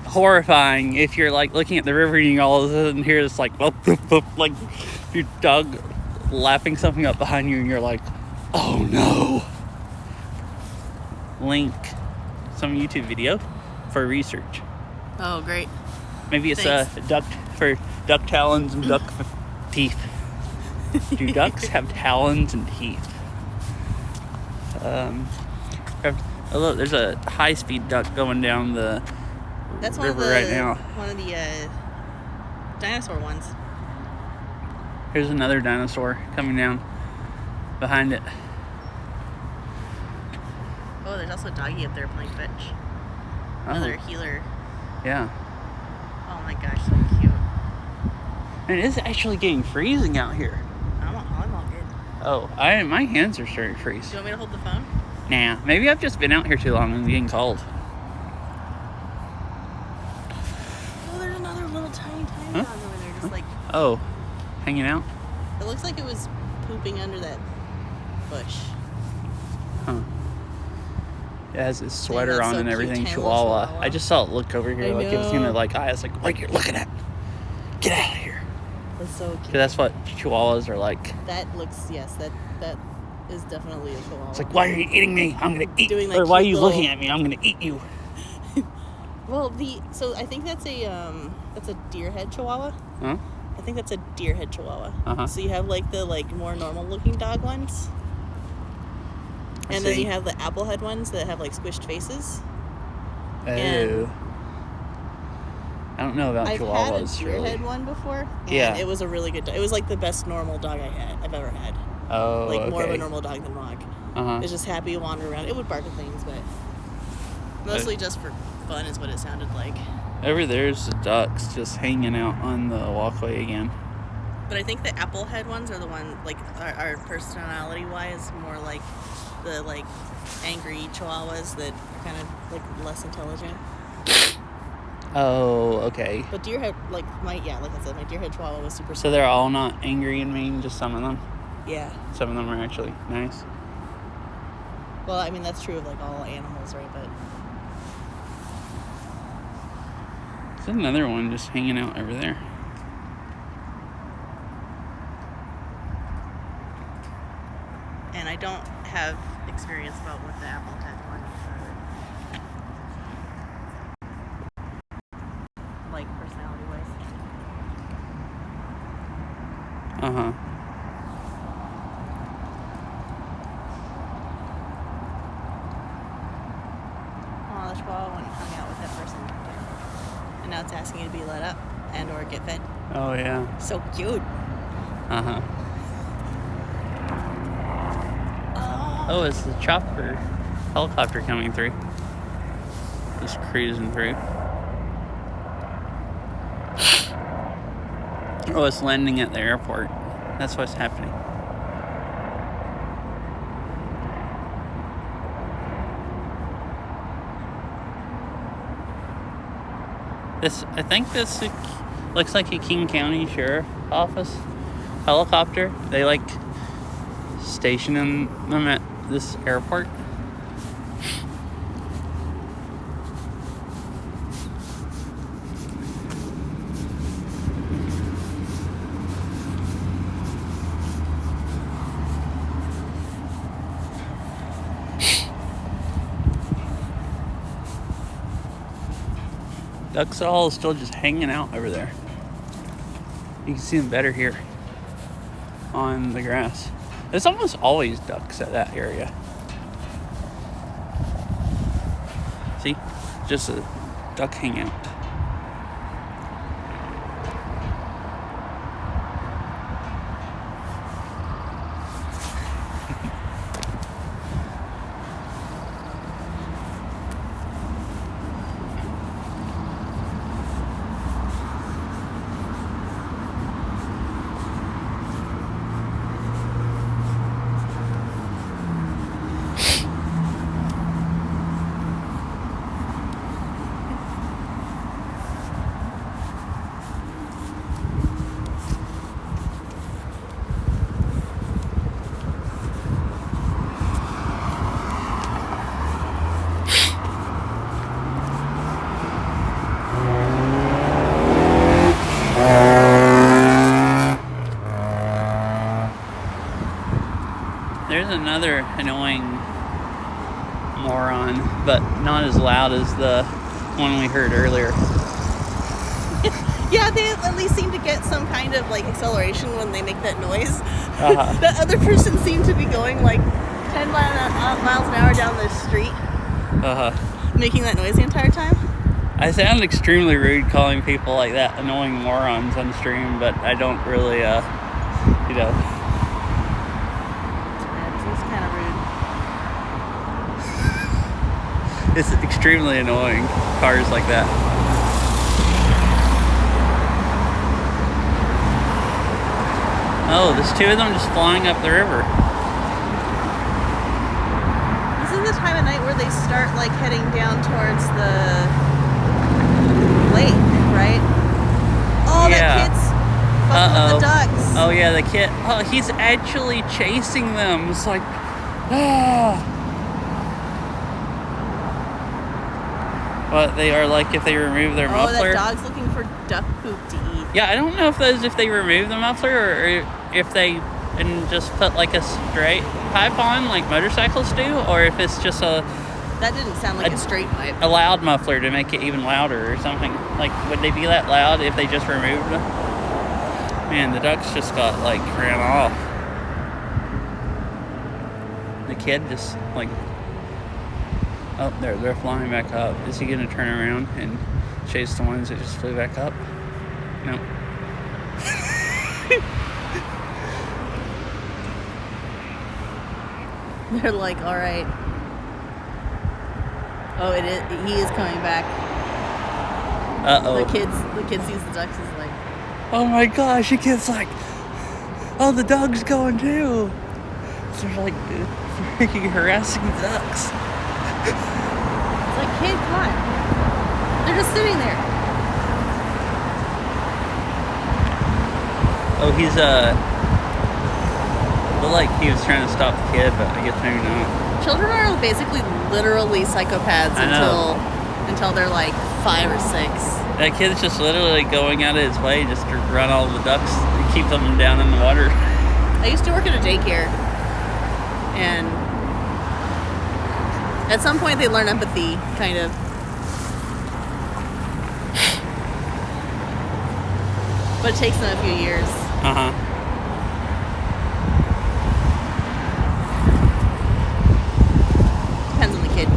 horrifying if you're like looking at the river and you all of a sudden hear this like whoop, whoop, whoop, like your dog lapping something up behind you and you're like, oh no. Link some YouTube video for research. Oh, great. Maybe it's Thanks. duck for duck talons and duck teeth. Do ducks have talons and teeth? Oh look, there's a high-speed duck going down the That's one of river the right now. Dinosaur ones. Here's another dinosaur coming down behind it. Oh, there's also a doggy up there playing fetch. Another healer. Yeah. Oh my gosh, so cute. And it is actually getting freezing out here. I'm all good. Oh, my hands are starting to freeze. Do you want me to hold the phone? Nah, maybe I've just been out here too long and getting cold. Oh, there's another little tiny Huh? dog over there, just like. Oh, hanging out? It looks like it was pooping under that bush. Huh. It has its sweater that's on so and cute, everything. tiny little Chihuahua. chihuahua. I just saw it look over here I like it was gonna know. I was like, what are you looking at? Get out of here. That's so cute. 'Cause that's what Chihuahuas are like. That looks, yes, that is definitely a chihuahua. It's like, why are you eating me? I'm gonna eat. Doing that Or why are cute you little- looking at me? I'm gonna eat you. Well, so I think that's a deer head chihuahua. Huh? I think that's a deer head chihuahua. Uh-huh. So you have like the more normal looking dog ones. And then see. you have the apple head ones that have like squished faces. Oh. And I don't know about I've Chihuahuas, had a deer really. head one before. And Yeah. it was a really good dog. It was like the best normal dog I've ever had. Oh, Like more of a okay. normal dog than Mog. Uh-huh. It's just happy to wander around. It would bark at things, but mostly just for fun is what it sounded like. Over there's the ducks just hanging out on the walkway again. But I think the apple head ones are the one, like, are personality wise more like the like angry chihuahuas that are kind of like less intelligent. Oh, okay. But deer head, like I said, my deer head chihuahua was super. So they're all not angry and mean, just some of them? Yeah. Some of them are actually nice. Well, I mean that's true of like all animals, right? But There's another one just hanging out over there. and I don't have experience about what the apple head one are. Like personality wise. Uh-huh. Oh, the chihuahua went and hung out with that person. And now it's asking you to be let up and or get fed. Oh, yeah. So cute. Uh-huh. Oh, it's the chopper helicopter coming through. Just cruising through. Oh, it's landing at the airport. That's what's happening. I think this looks like a King County Sheriff Office helicopter. They like stationing them at this airport. Ducks all still just hanging out over there. You can see them better here on the grass. There's almost always ducks at that area. See? Just a duck hangout. There's another annoying moron, but not as loud as the one we heard earlier. Yeah, they at least seem to get some kind of like acceleration when they make that noise. Uh-huh. That other person seemed to be going like 10 miles an hour down the street, making that noise the entire time. I sound extremely rude calling people like that annoying morons on stream, but I don't really, It's kind of rude. It's extremely annoying, cars like that. Oh, there's two of them just flying up the river. Isn't they start like heading down towards the lake, right? Oh, Yeah. that kid's fucking with the ducks. Oh yeah, the kid. Oh, he's actually chasing them. It's like, ah. But they are like if they remove their muffler. Oh, that dog's looking for duck poop to eat. Yeah, I don't know if they remove the muffler or if they and just put like a straight pipe on like motorcycles do, or if it's just That didn't sound like a straight pipe. a loud muffler to make it even louder or something. Like, would they be that loud if they just removed them? Man, the ducks just got like ran off. The kid just like, oh, they're flying back up. Is he gonna turn around and chase the ones that just flew back up? No. They're like, all right. Oh, it is. He is coming back. Uh-oh. The kid sees the ducks. Is like, Oh my gosh, the kid's like, oh, the dog's going too. So they're like freaking harassing the ducks. it's like, kid, come on. They're just sitting there. Oh, he's looked like he was trying to stop the kid, but I guess maybe not. Children are basically literally psychopaths until they're like 5 or 6. That kid's just literally going out of his way just to run all the ducks and keep them down in the water. I used to work at a daycare, and at some point they learn empathy, kind of. But it takes them a few years. Uh-huh. Depends on the kid.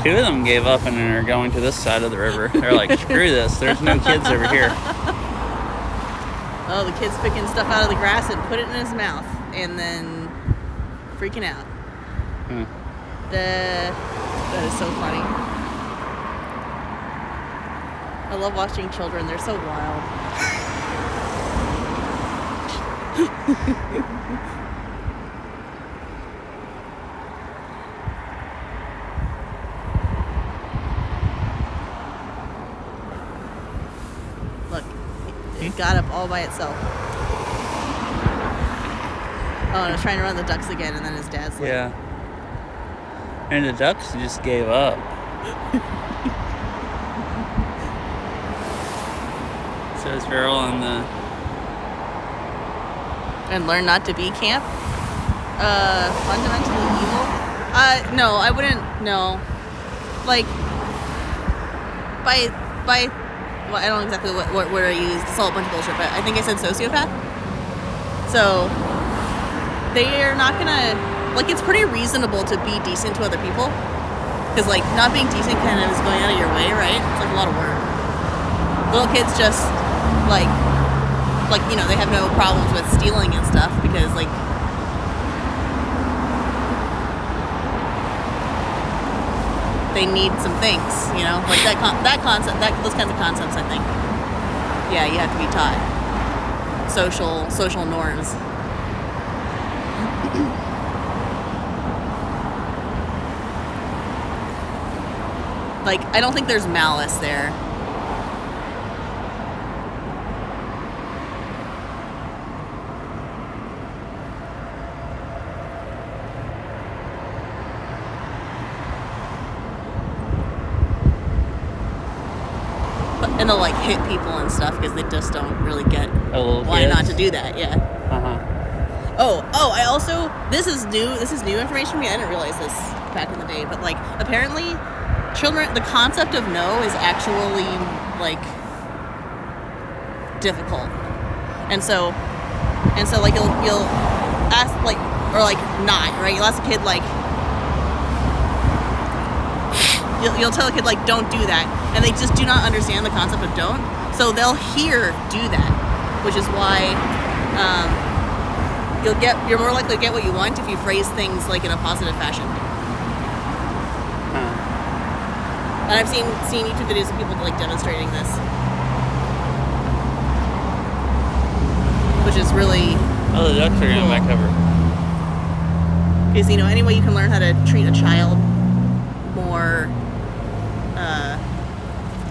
Two of them gave up and are going to this side of the river. They're like, screw this. There's no kids over here. Oh, the kid's picking stuff out of the grass and put it in his mouth, and then freaking out. That is so funny. I love watching children. They're so wild. Look, it got up all by itself. Oh, and I was trying to run the ducks again, and then his dad's like, Yeah. And the ducks just gave up. Says Farrell on the... And learn not to be camp? Fundamentally evil? No, I wouldn't, no. Like, by, well, I don't know exactly what word I used. It's all a bunch of bullshit, but I think I said sociopath. So, they are not gonna, like, it's pretty reasonable to be decent to other people. Because, like, not being decent kind of is going out of your way, right? It's like a lot of work. Little kids just, like, you know, they have no problems with stealing and stuff because, like, they need some things, you know, like that concept, those kinds of concepts. I think, yeah, you have to be taught social norms. Like, I don't think there's malice there. And they'll like hit people and stuff because they just don't really get why not to do that. Yeah. Oh, I also, this is new information for me. I didn't realize this back in the day, but like apparently children, the concept of no is actually like difficult. And so like you'll ask like, or like not, right? You'll ask a kid like, You'll tell a kid like, don't do that, and they just do not understand the concept of don't. So they'll hear do that, which is why you're more likely to get what you want if you phrase things like in a positive fashion. And I've seen YouTube videos of people like demonstrating this, which is really Oh, the ducks are going back over. Because, you know, any way you can learn how to treat a child more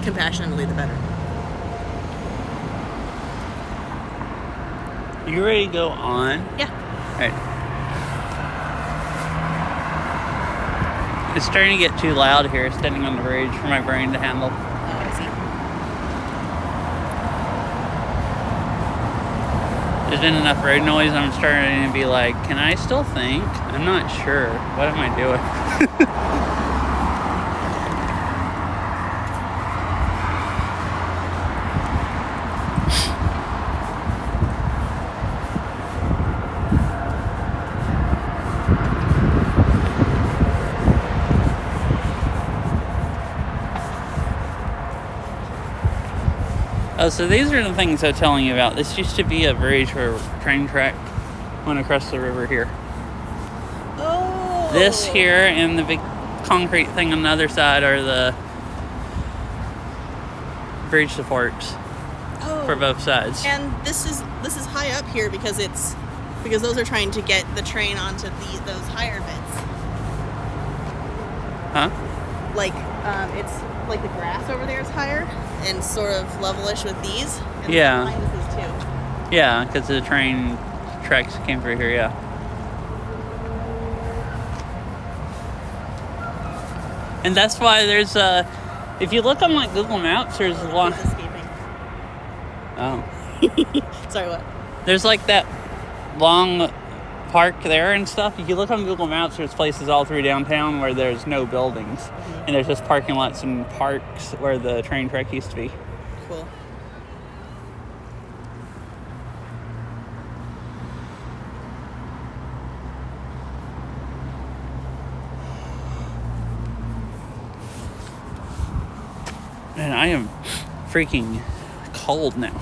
compassionately, the better. You ready to go on? Yeah. Alright. It's starting to get too loud here, standing on the bridge for my brain to handle. Oh, I see. There's been enough road noise, I'm starting to be like, can I still think? I'm not sure. What am I doing? Oh, so these are the things I'm telling you about. This used to be a bridge where a train track went across the river here. Oh. This here and the big concrete thing on the other side are the bridge supports for both sides. And this is high up here because those are trying to get the train onto those higher bits. Huh? Like it's like the grass over there is higher and sort of levelish with these. And Yeah. behind us is too. Yeah, because the train tracks came through here, yeah. And that's why there's if you look on like Google Maps, there's a lot. He's escaping. Oh. Sorry, what? There's like that long park there and stuff. If you look on Google Maps, there's places all through downtown where there's no buildings. Mm-hmm. And there's just parking lots and parks where the train track used to be. Cool. And I am freaking cold now.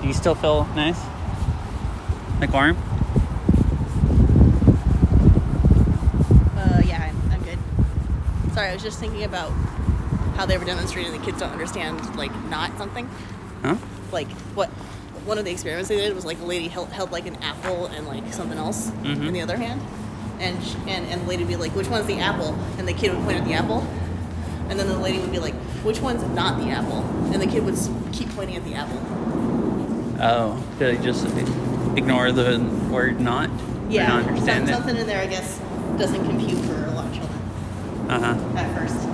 Do you still feel nice? Like warm? Yeah, I'm good. Sorry, I was just thinking about how they were demonstrating the kids don't understand, like, not something. Huh? Like, one of the experiments they did was, like, a lady held like, an apple and, like, something else in the other hand. And the lady would be like, which one's the apple? And the kid would point at the apple. And then the lady would be like, which one's not the apple? And the kid would keep pointing at the apple. Oh, did I just ignore the word not? Yeah, I don't understand it. something in there, I guess, doesn't compute for a lot of children at first.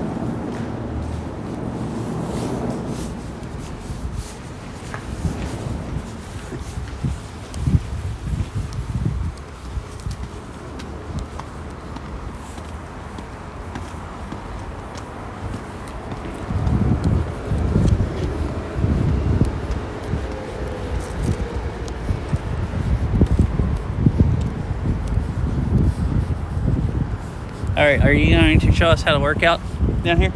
All right, are you going to show us how to work out down here?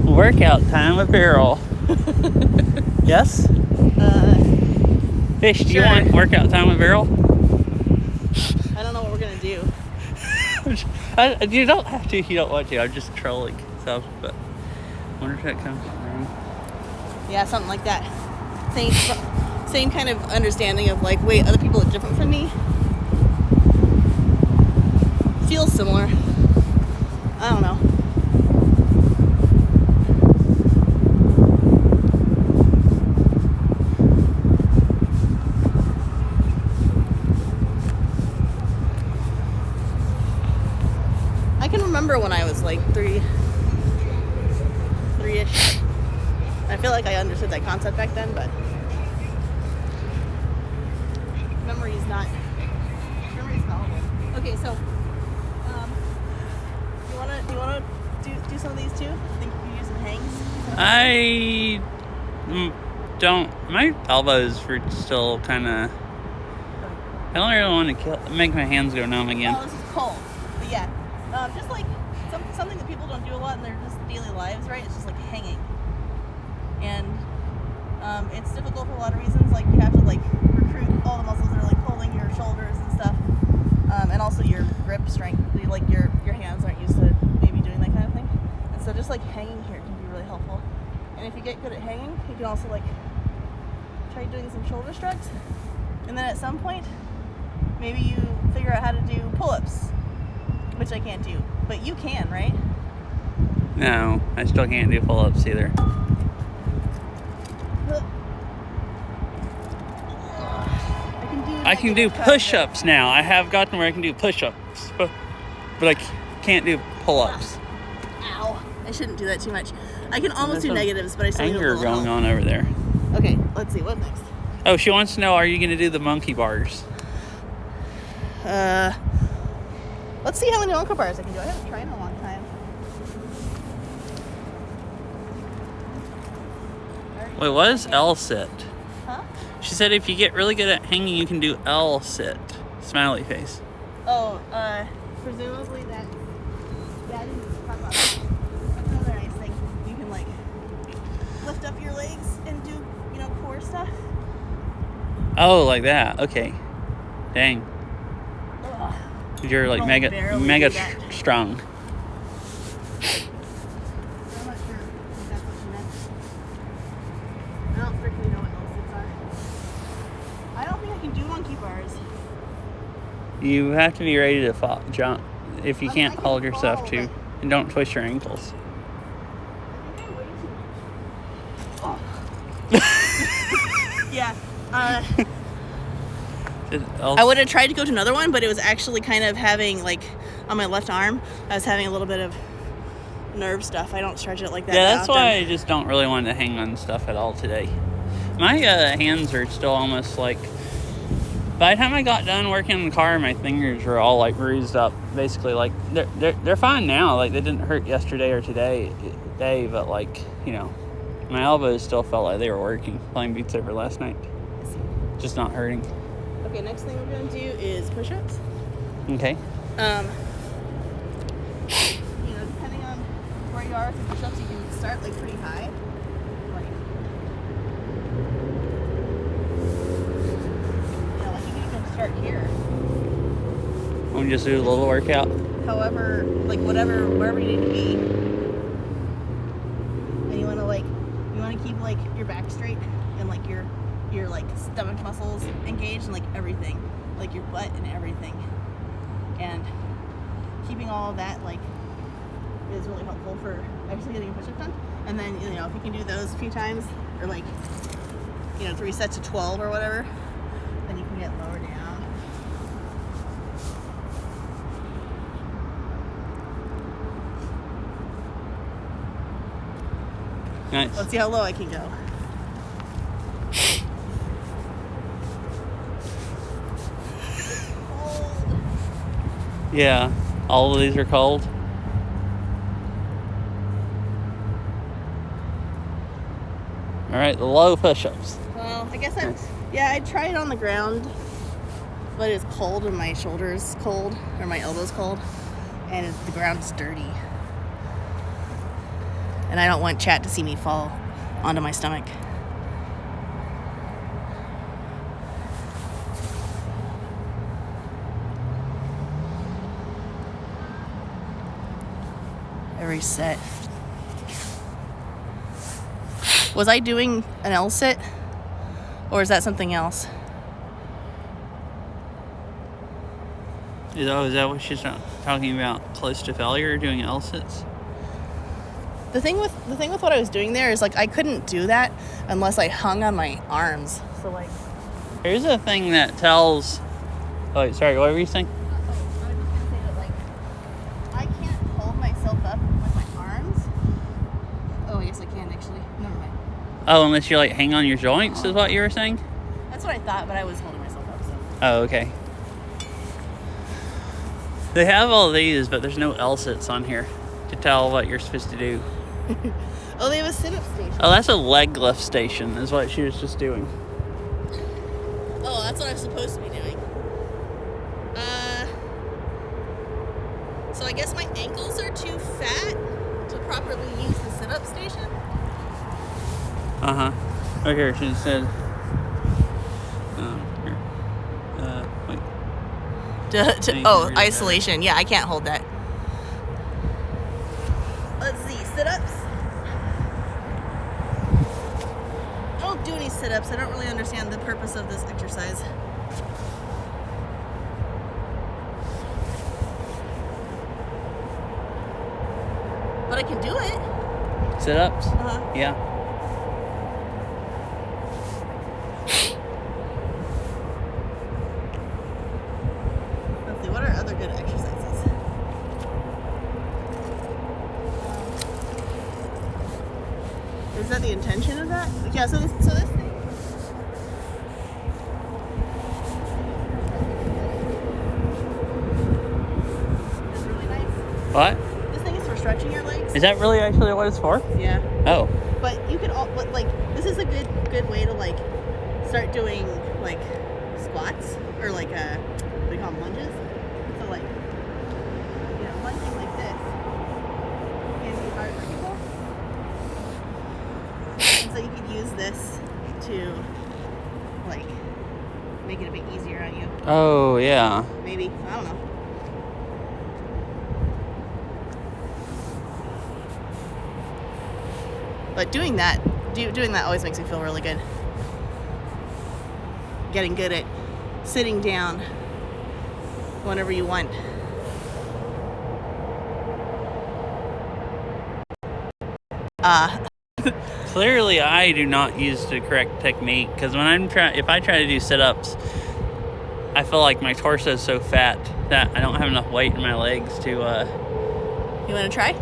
Workout time with Beryl. Yes? Fish, do you Sure. want workout time with Beryl? I don't know what we're going to do. You don't have to if you don't want to. I'm just trolling stuff, but I wonder if that comes from. Yeah, something like that. Same kind of understanding of like, wait, other people are different from me. Feels similar. I don't know. I can remember when I was like three-ish. I feel like I understood that concept back then, but memory's not fallible. Okay, so do you wanna do some of these too? Think you can use some hangs? I don't. My elbows were still kind of. I don't really want to make my hands go numb again. Oh, this is cold. But yeah, just like something that people don't do a lot in their just daily lives, right? It's just like hanging, and it's difficult for a lot of reasons. Like you have to like recruit all the muscles that are like holding your shoulders and stuff, and also your grip strength. Like your hands aren't used to maybe doing that kind of thing, and so just like hanging here can be really helpful. And if you get good at hanging, you can also like try doing some shoulder shrugs. And then at some point, maybe you figure out how to do pull-ups, which I can't do. But you can, right? No, I still can't do pull-ups either. I can do push-ups now. I have gotten where I can do push-ups, but I can't do pull-ups. Ow! I shouldn't do that too much. I can almost do negatives, but I still need a Anger little going help. on over there. Okay, let's see. What's next? Oh, she wants to know, are you going to do the monkey bars? Let's see how many monkey bars I can do. I haven't tried in a long time. Wait, what is L-sit? Huh? She said if you get really good at hanging, you can do L-sit. Smiley face. Oh, presumably that didn't talk about that. That's another nice thing. You can like lift up your legs and do, core stuff. Oh, like that. Okay. Dang. Ugh. You're like I'll mega barely do that. strong. I'm not sure if that's what you meant. I don't strictly know what L-sits are. I don't think I can do monkey bars. You have to be ready to fall, jump if you I can't can hold yourself fall, to. but- And don't twist your ankles. I think I weigh too much. Oh. Yeah. I would have tried to go to another one, but it was actually kind of having, like, on my left arm, I was having a little bit of nerve stuff. I don't stretch it like that. Yeah, that's often. why I just don't really want to hang on stuff at all today. My hands are still almost like... By the time I got done working in the car, my fingers were all like bruised up. Basically, like they're fine now. Like they didn't hurt yesterday or today, but like my elbows still felt like they were working. Playing Beat Saber last night, just not hurting. Okay, next thing we're gonna do is push-ups. Okay. Depending on where you are with the push-ups, you can start like pretty high. Like you can even start here. I'm just do a little workout. However, like wherever you need to be, and you want to keep like your back straight and like your like stomach muscles engaged and like everything, like your butt and everything, and keeping all of that like is really helpful for actually getting a push-up done. And then if you can do those a few times, or like 3 sets of 12 or whatever, then you can get lower down. Nice. Let's see how low I can go. Cold. Yeah, all of these are cold. All right, the low push-ups. Well, I guess I tried it on the ground, but it's cold and my shoulder's cold, or my elbow's cold, and the ground's dirty. And I don't want Chat to see me fall onto my stomach. Every set. Was I doing an L-sit? Or is that something else? Is that what she's talking about? Close to failure, doing L-sits? The thing with what I was doing there is like I couldn't do that unless I hung on my arms. So like Here's a thing that tells... Oh, sorry, what were you saying? I was just gonna say that like I can't hold myself up with my arms. Oh, I guess I can actually. Never mind. Oh, unless you like hang on your joints is what you were saying? That's what I thought, but I was holding myself up. So Oh, okay. They have all these, but there's no L-sits on here to tell what you're supposed to do. oh, they have a sit-up station. Oh, that's a leg lift station is what she was just doing. Oh, that's what I'm supposed to be doing. So I guess my ankles are too fat to properly use the sit-up station. Uh-huh. Oh, here, she said... here. Wait. Isolation. Yeah, I can't hold that. Let's see, sit-ups. I don't do any sit-ups. I don't really understand the purpose of this exercise. But I can do it. Sit-ups? Uh-huh. Yeah. Let's see, what are other good exercises? Is that the intention of that? Yeah, so this thing. It's really nice. What? This thing is for stretching your legs. Is that really actually what it's for? Yeah. Oh. But you can like this is a good way to like start doing like squats or like what do you call them, lunges? So like lunging like this can be hard for people. And so you could use this to like make it a bit easier on you. Oh, yeah. Maybe. I don't know. But doing that always makes me feel really good. Getting good at sitting down whenever you want. Clearly, I do not use the correct technique because when if I try to do sit-ups, I feel like my torso is so fat that I don't have enough weight in my legs to. You want to try?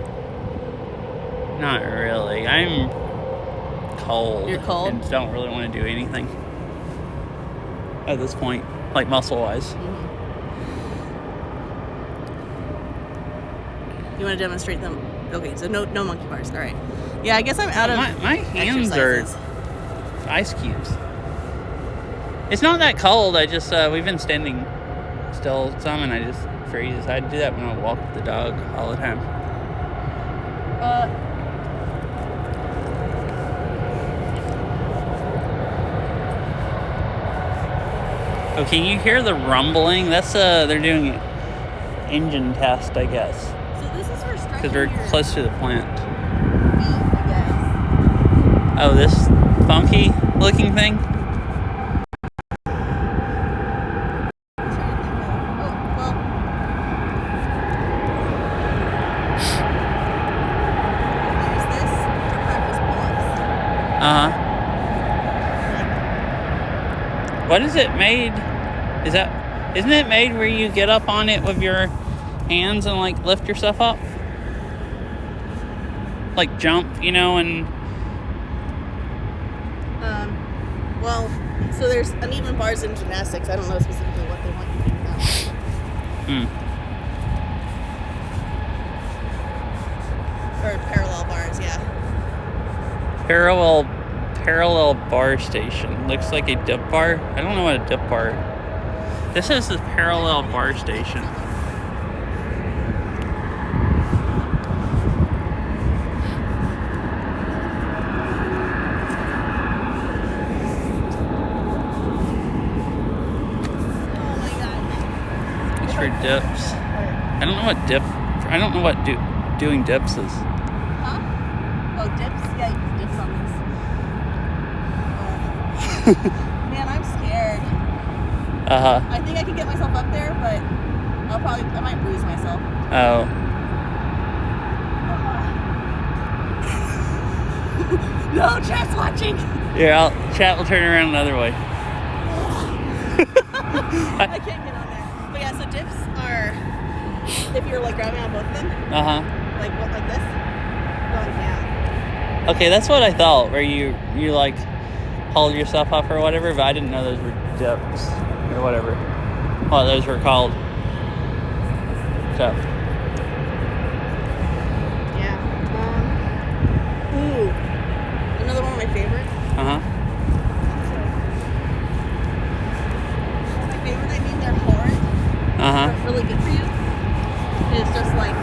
Not really. I'm cold. You're cold? And don't really want to do anything at this point, like muscle-wise. Mm-hmm. You want to demonstrate them? Okay, so no monkey bars. All right. Yeah, I guess I'm out of my hands exercises. are ice cubes. It's not that cold. I just we've been standing still some, and I just freeze. I do that when I walk with the dog all the time. Oh, can you hear the rumbling? That's they're doing an engine test, I guess, So this is for stretching because we're your close to the plant. feet, I guess. Oh, this funky looking thing? I'm trying to think of. Oh, well. Use this to practice pull-ups. Uh-huh. What is it made? Isn't it made where you get up on it with your hands and like lift yourself up? Like jump, and Well, so there's uneven bars in gymnastics. I don't know specifically what they want you to do now. Or parallel bars, yeah. Parallel bar station. Looks like a dip bar. I don't know what a dip bar. This is the parallel bar station. Oh my god. It's for dips. I don't know what doing dips is. Huh? Oh, dips? Yeah, you can dips on this. Man, I'm scared. Uh-huh. I think I can get myself up there, but I might bruise myself. Oh. No, chat's watching. Yeah, chat will turn around another way. I can't get on there. But yeah, so dips are, if you're like grabbing on both of them, Uh-huh. like this, going down. Okay, that's what I thought, where you like hold yourself up or whatever, but I didn't know those were dips or whatever. What those were called. So. Yeah. Ooh. Another one of my favorites. Uh-huh. My favorite, I mean they're hard. Uh-huh. They're really good for you. It's just like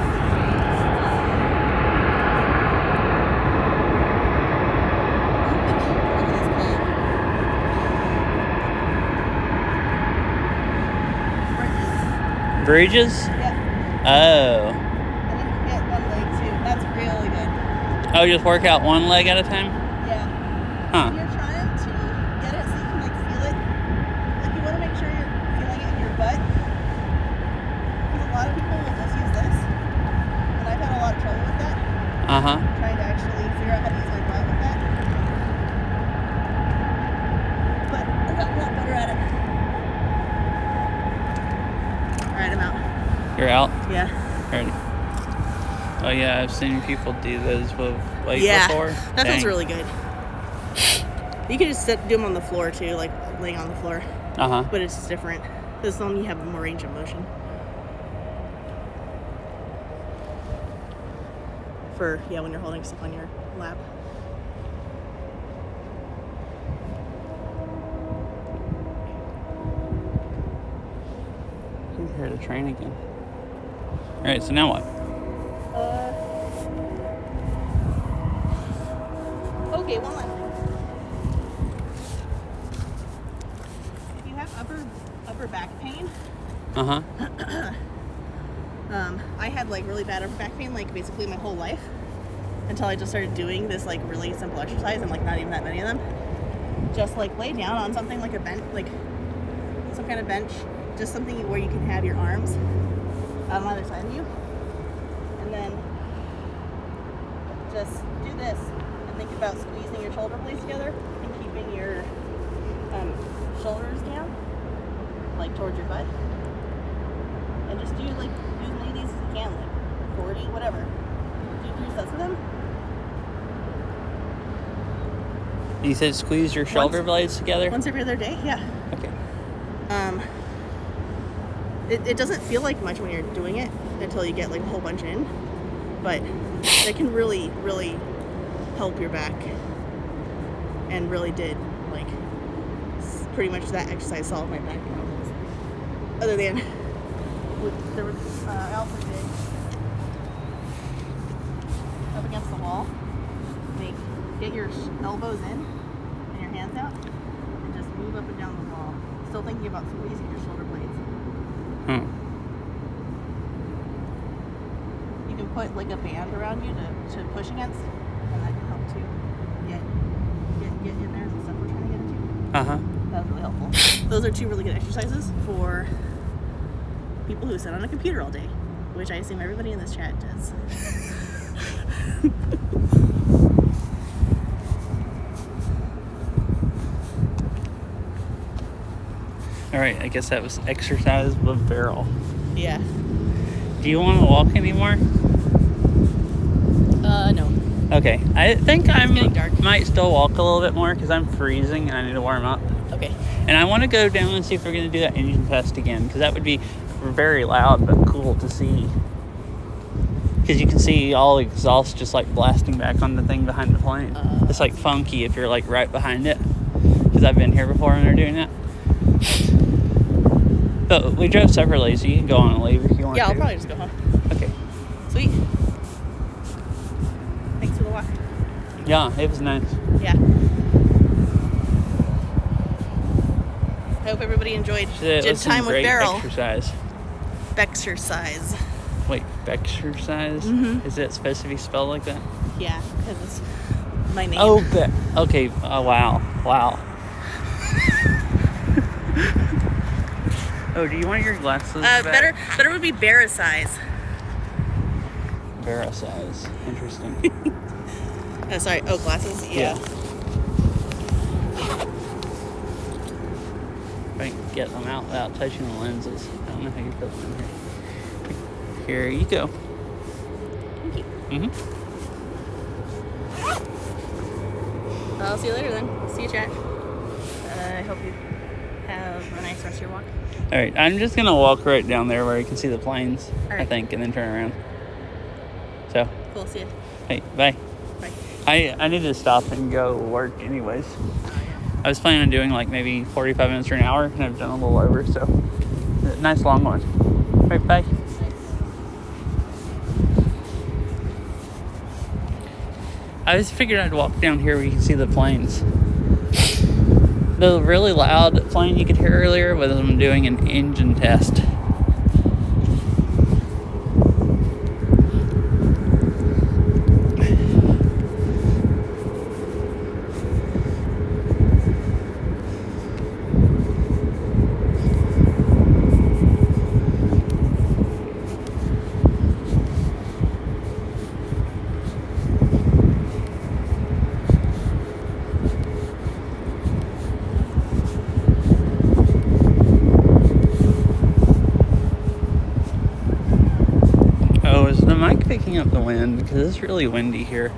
Bridges? yeah. Oh. And then you get one leg too. That's really good. Oh, just work out one leg at a time? Yeah. Huh. When you're trying to You're out? Yeah. Alrighty. Oh yeah, I've seen people do those with weight before. That feels really good. You can just do them on the floor too, like laying on the floor. But it's just different. This one you have more range of motion. For when you're holding stuff on your lap. You heard a train again. Alright, so now what? Okay, one last thing. If you have upper back pain, I had like really bad upper back pain, like basically my whole life, until I just started doing this like really simple exercise, and like not even that many of them. Just like lay down on something like a bench, like some kind of bench, just something where you can have your arms on either side of you, and then just do this and think about squeezing your shoulder blades together and keeping your shoulders down, like towards your butt, and just do like as many of these as you can, like 40, whatever. Do 3 sets of them. You said squeeze your shoulder blades together? Once every other day, yeah. Okay. It doesn't feel like much when you're doing it until you get like a whole bunch in, but it can really, really help your back, and really did. Like, pretty much that exercise solved my back problems. Other than, I also did up against the wall, get your elbows in and your hands out, and just move up and down the wall, still thinking about squeezing your shoulder blades. You can put like a band around you to push against, and that can help too. Get in there and stuff we're trying to get into. That was really helpful. Those are 2 really good exercises for people who sit on a computer all day, which I assume everybody in this chat does. Alright, I guess that was exercise with barrel. Yeah. Do you want to walk anymore? No. Okay. I think I getting dark. might still walk a little bit more because I'm freezing and I need to warm up. Okay. And I want to go down and see if we're going to do that engine test again, because that would be very loud but cool to see. Because you can see all the exhaust just like blasting back on the thing behind the plane. It's like funky if you're like right behind it, because I've been here before when they're doing that. But we drove separately, so you can go on and leave if you want to. Yeah, I'll probably just go home. Okay. Sweet. Thanks for the walk. Yeah, it was nice. Yeah. I hope everybody enjoyed gym time with Beryl. Exercise. Bexercise. Wait, Bexercise? Is it supposed to be spelled like that? Yeah, because it's my name. Oh, okay. Oh, wow. Oh, do you want your glasses back? Better would be Barricise. Barricise. Interesting. Sorry. Oh, glasses? Yeah. If I can get them out without touching the lenses. I don't know how you put them in here. Here you go. Thank you. I'll see you later then. See you, chat. I hope you have a nice rest of your walk. All right, I'm just gonna walk right down there where you can see the planes, right. I think, and then turn around. So. Cool. See you. Hey, bye. Bye. I need to stop and go work anyways. I was planning on doing like maybe 45 minutes or an hour, and I've done a little over, so nice long one. All right, bye. I just figured I'd walk down here where you can see the planes. The really loud plane you could hear earlier was them doing an engine test. picking up the wind because it's really windy here.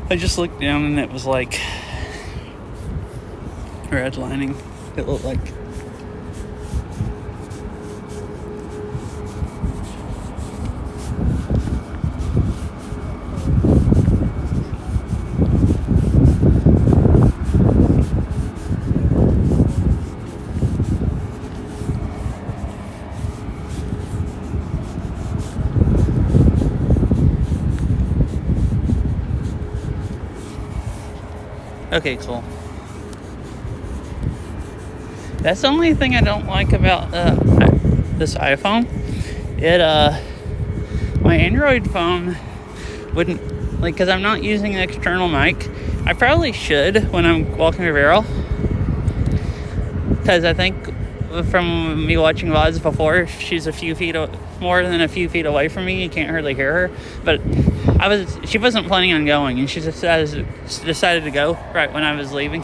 I just looked down and it was like redlining. It looked like. Okay, cool. That's the only thing I don't like about this iPhone. My Android phone wouldn't, like, because I'm not using an external mic. I probably should when I'm walking a barrel. Because I think from me watching VODs before, if she's more than a few feet away from me, you can't hardly hear her. But she wasn't planning on going, and she decided to go right when I was leaving.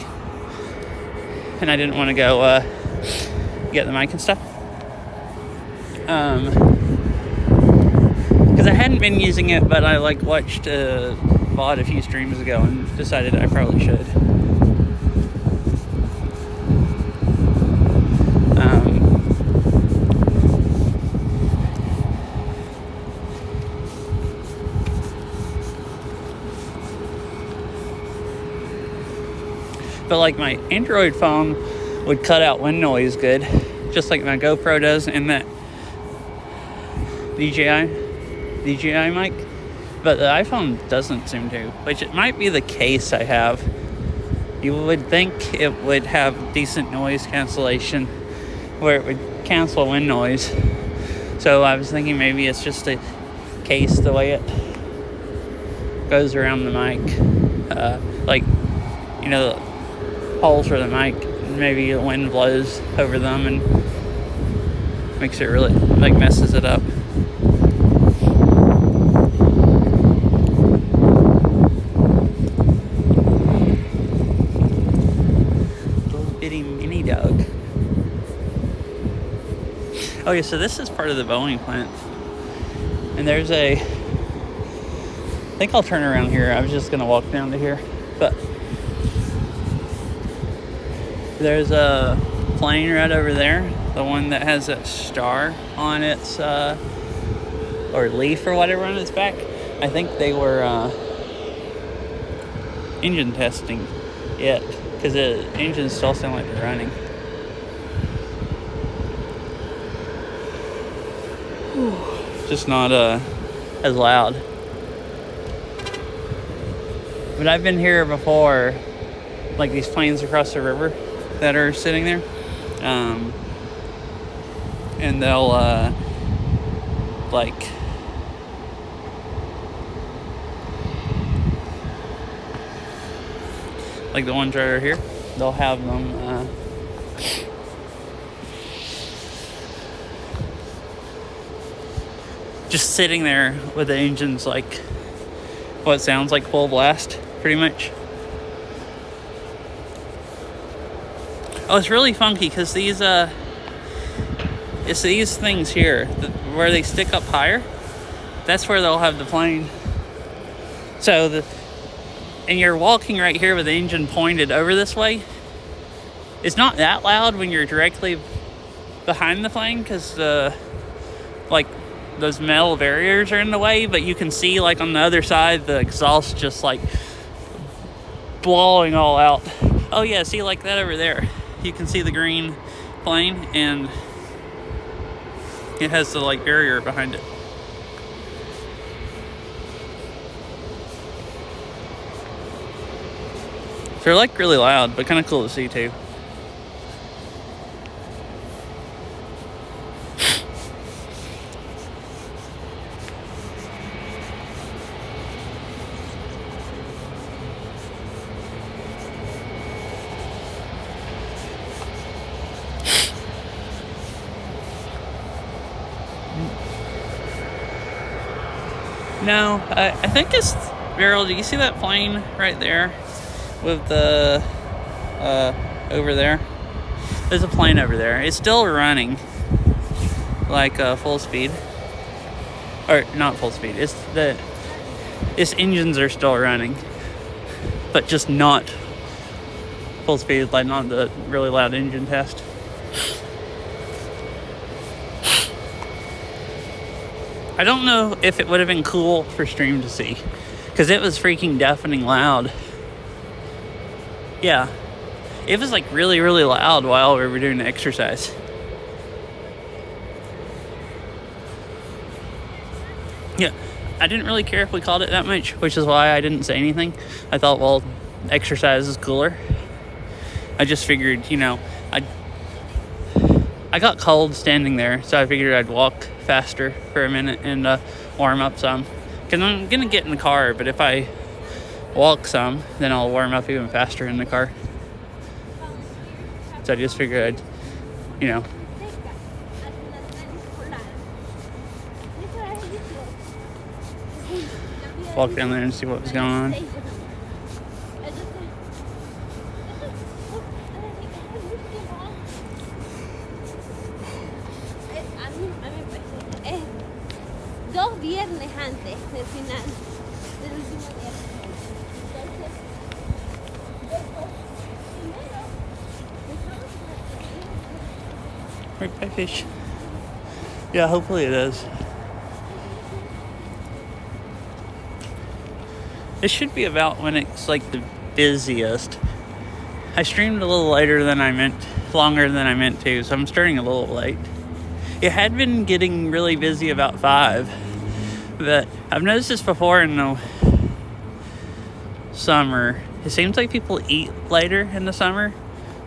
And I didn't want to go get the mic and stuff. Because I hadn't been using it, but I watched VOD a few streams ago and decided I probably should. But like my Android phone would cut out wind noise good, just like my GoPro does in that DJI mic. But the iPhone doesn't seem to, which it might be the case I have. You would think it would have decent noise cancellation where it would cancel wind noise. So I was thinking maybe it's just a case the way it goes around the mic. The holes for the mic, maybe the wind blows over them and makes it really, messes it up. Little bitty mini dog. Okay, so this is part of the Boeing plant. And there's I think I'll turn around here. I was just gonna walk down to here, but there's a plane right over there, the one that has that star on its or leaf or whatever on its back. I think they were engine testing it because the engines still sound like they're running. Just not as loud. But I've been here before, like these planes across the river that are sitting there, and they'll like the ones right over here, they'll have them just sitting there with the engines like what sounds like full blast, pretty much. Oh, it's really funky because it's these things here where they stick up higher. That's where they'll have the plane. So and you're walking right here with the engine pointed over this way. It's not that loud when you're directly behind the plane because those metal barriers are in the way, but you can see on the other side the exhaust just blowing all out. Oh yeah, see that over there. You can see the green plane and it has the barrier behind it. So they're really loud, but kind of cool to see too. No, I think it's Beryl. Do you see that plane right there with the over there? There's a plane over there. It's still running full speed, or not full speed. It's Its engines are still running, but just not full speed, like not the really loud engine test. I don't know if it would have been cool for stream to see, because it was freaking deafening loud. Yeah, it was like really, really loud while we were doing the exercise. Yeah, I didn't really care if we called it that much, which is why I didn't say anything. I thought, well, exercise is cooler. I just figured, I got cold standing there, so I figured I'd walk faster for a minute and warm up some. Because I'm going to get in the car, but if I walk some, then I'll warm up even faster in the car. So I just figured I'd, walk down there and see what was going on. Dos viernes antes del final del último viernes. Right by fish. Yeah, hopefully it is. It should be about when it's like the busiest. I streamed a little later than I meant, longer than I meant to, so I'm starting a little late. It had been getting really busy about 5, but I've noticed this before in the summer. It seems like people eat later in the summer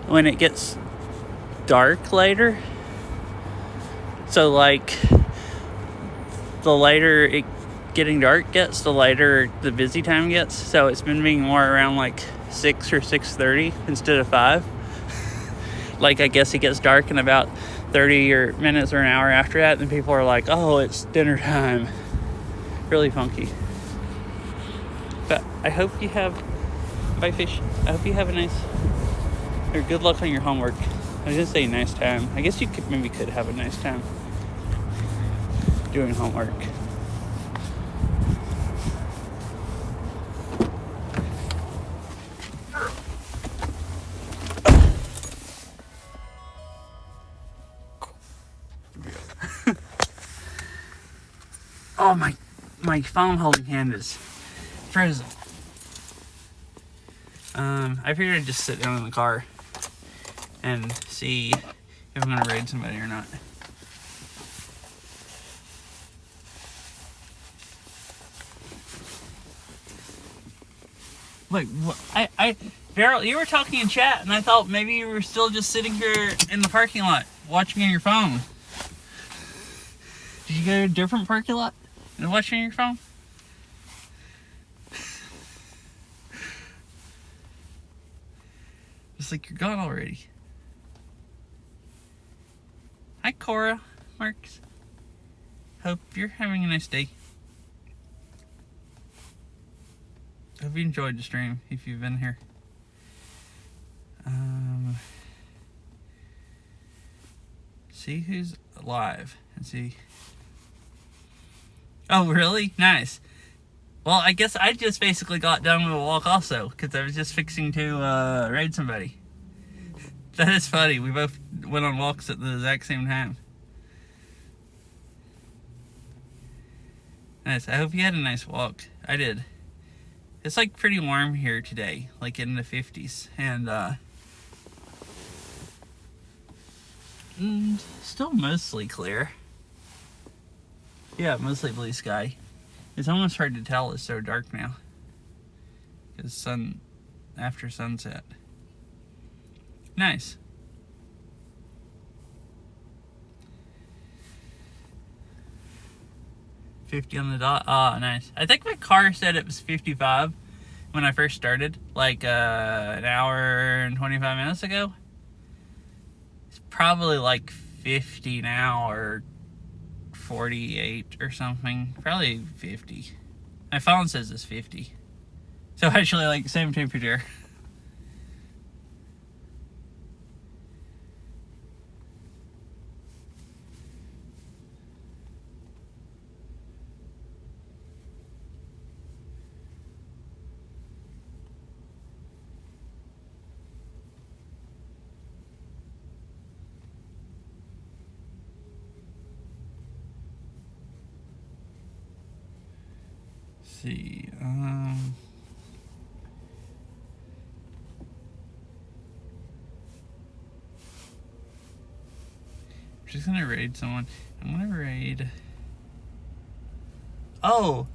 when it gets dark later. So like the later it getting dark gets, the later the busy time gets. So it's been being more around like 6 or 6:30 instead of 5. Like I guess it gets dark in about 30 or minutes or an hour after that, and people are like, oh, it's dinner time. Really funky. But I hope you have, bye fish, I hope you have a nice, or good luck on your homework. I was gonna say nice time. I guess you could have a nice time doing homework. Oh, my phone holding hand is frozen. I figured I'd just sit down in the car and see if I'm gonna raid somebody or not. Wait, what? Daryl, you were talking in chat, and I thought maybe you were still just sitting here in the parking lot watching on your phone. Did you go to a different parking lot and watch on your phone? It's like you're gone already. Hi, Cora, Marks. Hope you're having a nice day. Hope you enjoyed the stream if you've been here. See who's live and see. Oh, really? Nice. Well, I guess I just basically got done with a walk also, because I was just fixing to raid somebody. That is funny. We both went on walks at the exact same time. Nice. I hope you had a nice walk. I did. It's like pretty warm here today, like in the 50s, and still mostly clear. Yeah, mostly blue sky. It's almost hard to tell, it's so dark now. Because after sunset. Nice. $50 on the dot. Ah, nice. I think my car said it was 55 when I first started, like an hour and 25 minutes ago. It's probably like 50 now, or 48 or something. Probably 50. My phone says it's 50. So actually like same temperature. see. I'm just gonna raid someone. I'm gonna raid. Oh.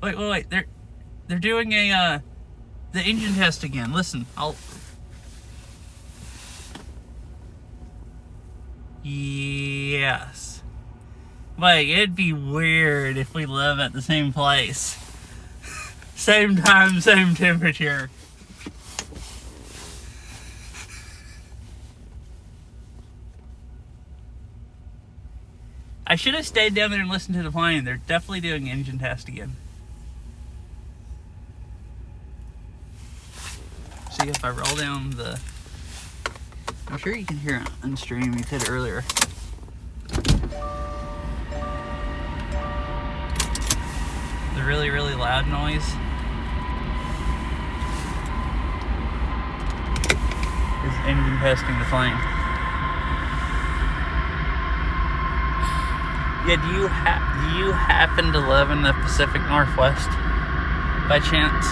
Wait. They're doing the engine test again. Listen, Yes. Like, it'd be weird if we live at the same place. Same time, same temperature. I should have stayed down there and listened to the plane. They're definitely doing engine test again. See if I roll down the... I'm sure you can hear it on stream. You said earlier. The really, really loud noise. Is engine testing the plane. Yeah, do you happen to live in the Pacific Northwest by chance?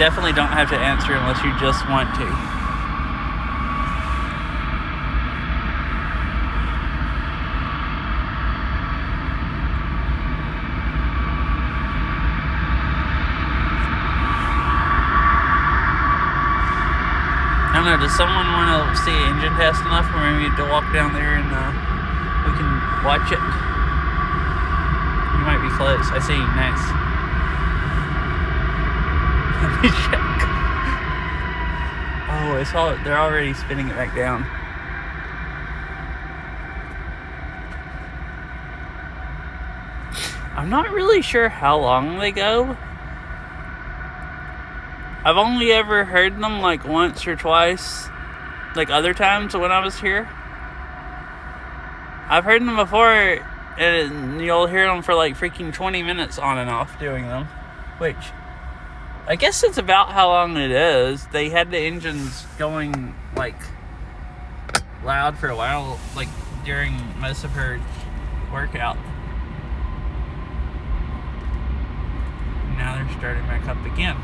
Definitely don't have to answer unless you just want to. I don't know, does someone want to see engine test enough for me to walk down there and we can watch it? You might be close. I see you. Nice. Let me check. Oh, it's all, they're already spinning it back down. I'm not really sure how long they go. I've only ever heard them like once or twice, like other times when I was here. I've heard them before, and you'll hear them for like freaking 20 minutes on and off doing them, which I guess it's about how long it is. They had the engines going like loud for a while, like during most of her workout. Now they're starting back up again.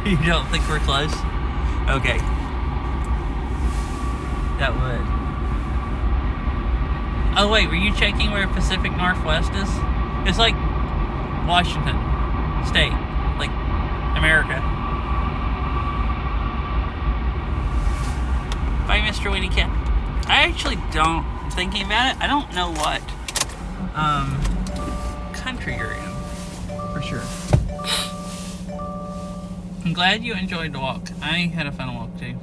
You don't think we're close? Okay. That would. Oh wait, were you checking where Pacific Northwest is? It's like Washington State, like America. Bye, Mr. Winnie Cat. I actually don't, thinking about it, I don't know what country you're in, for sure. I'm glad you enjoyed the walk. I had a fun walk too.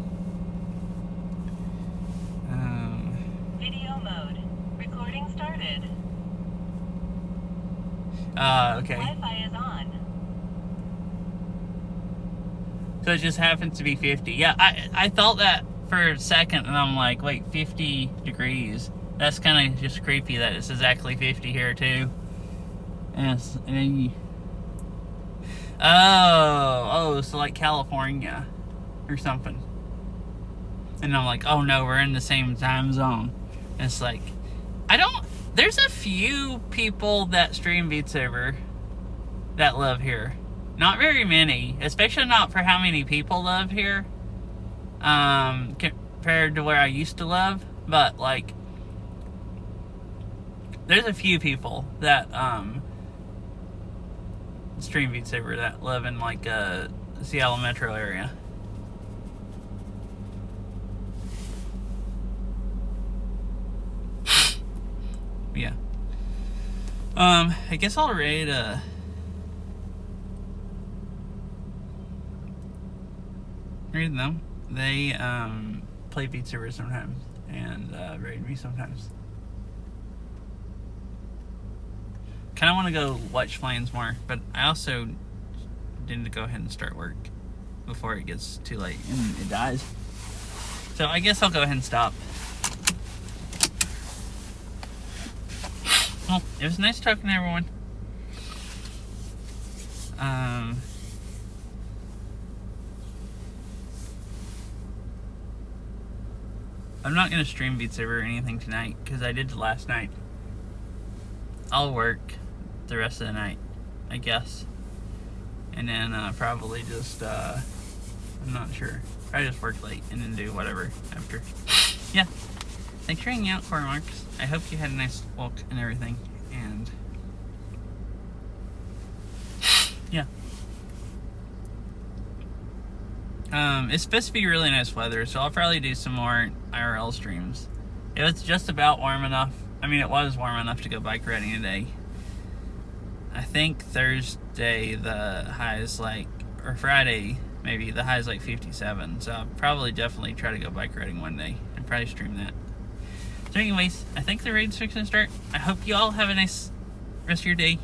Video mode. Recording started. Okay. Wi-Fi is on. So it just happens to be 50. Yeah, I thought that for a second, and I'm like, wait, 50 degrees. That's kind of just creepy that it's exactly 50 here too. And then you... Oh, so like California or something. And I'm like, oh no, we're in the same time zone. And it's like, there's a few people that stream Beat Saber that live here. Not very many, especially not for how many people live here. Compared to where I used to live. But like, there's a few people that, stream Beat Saber that live in like Seattle metro area. Yeah. I guess I'll raid them. They play Beat Saber sometimes and raid me sometimes. Kind of want to go watch planes more, but I also need to go ahead and start work before it gets too late and it dies. So I guess I'll go ahead and stop. Well, it was nice talking to everyone. I'm not gonna stream Beat Saber or anything tonight because I did last night. I'll work the rest of the night, I guess, and then probably just I'm not sure. I just work late and then do whatever after. Yeah. Thanks for hanging out, Cormarks. I hope you had a nice walk and everything. And yeah. It's supposed to be really nice weather, so I'll probably do some more IRL streams. It was just about warm enough. I mean, it was warm enough to go bike riding today. I think Thursday the high is like, or Friday maybe, the high is like 57. So I'll probably definitely try to go bike riding one day and probably stream that. So anyways, I think the raid's fixing to start. I hope you all have a nice rest of your day.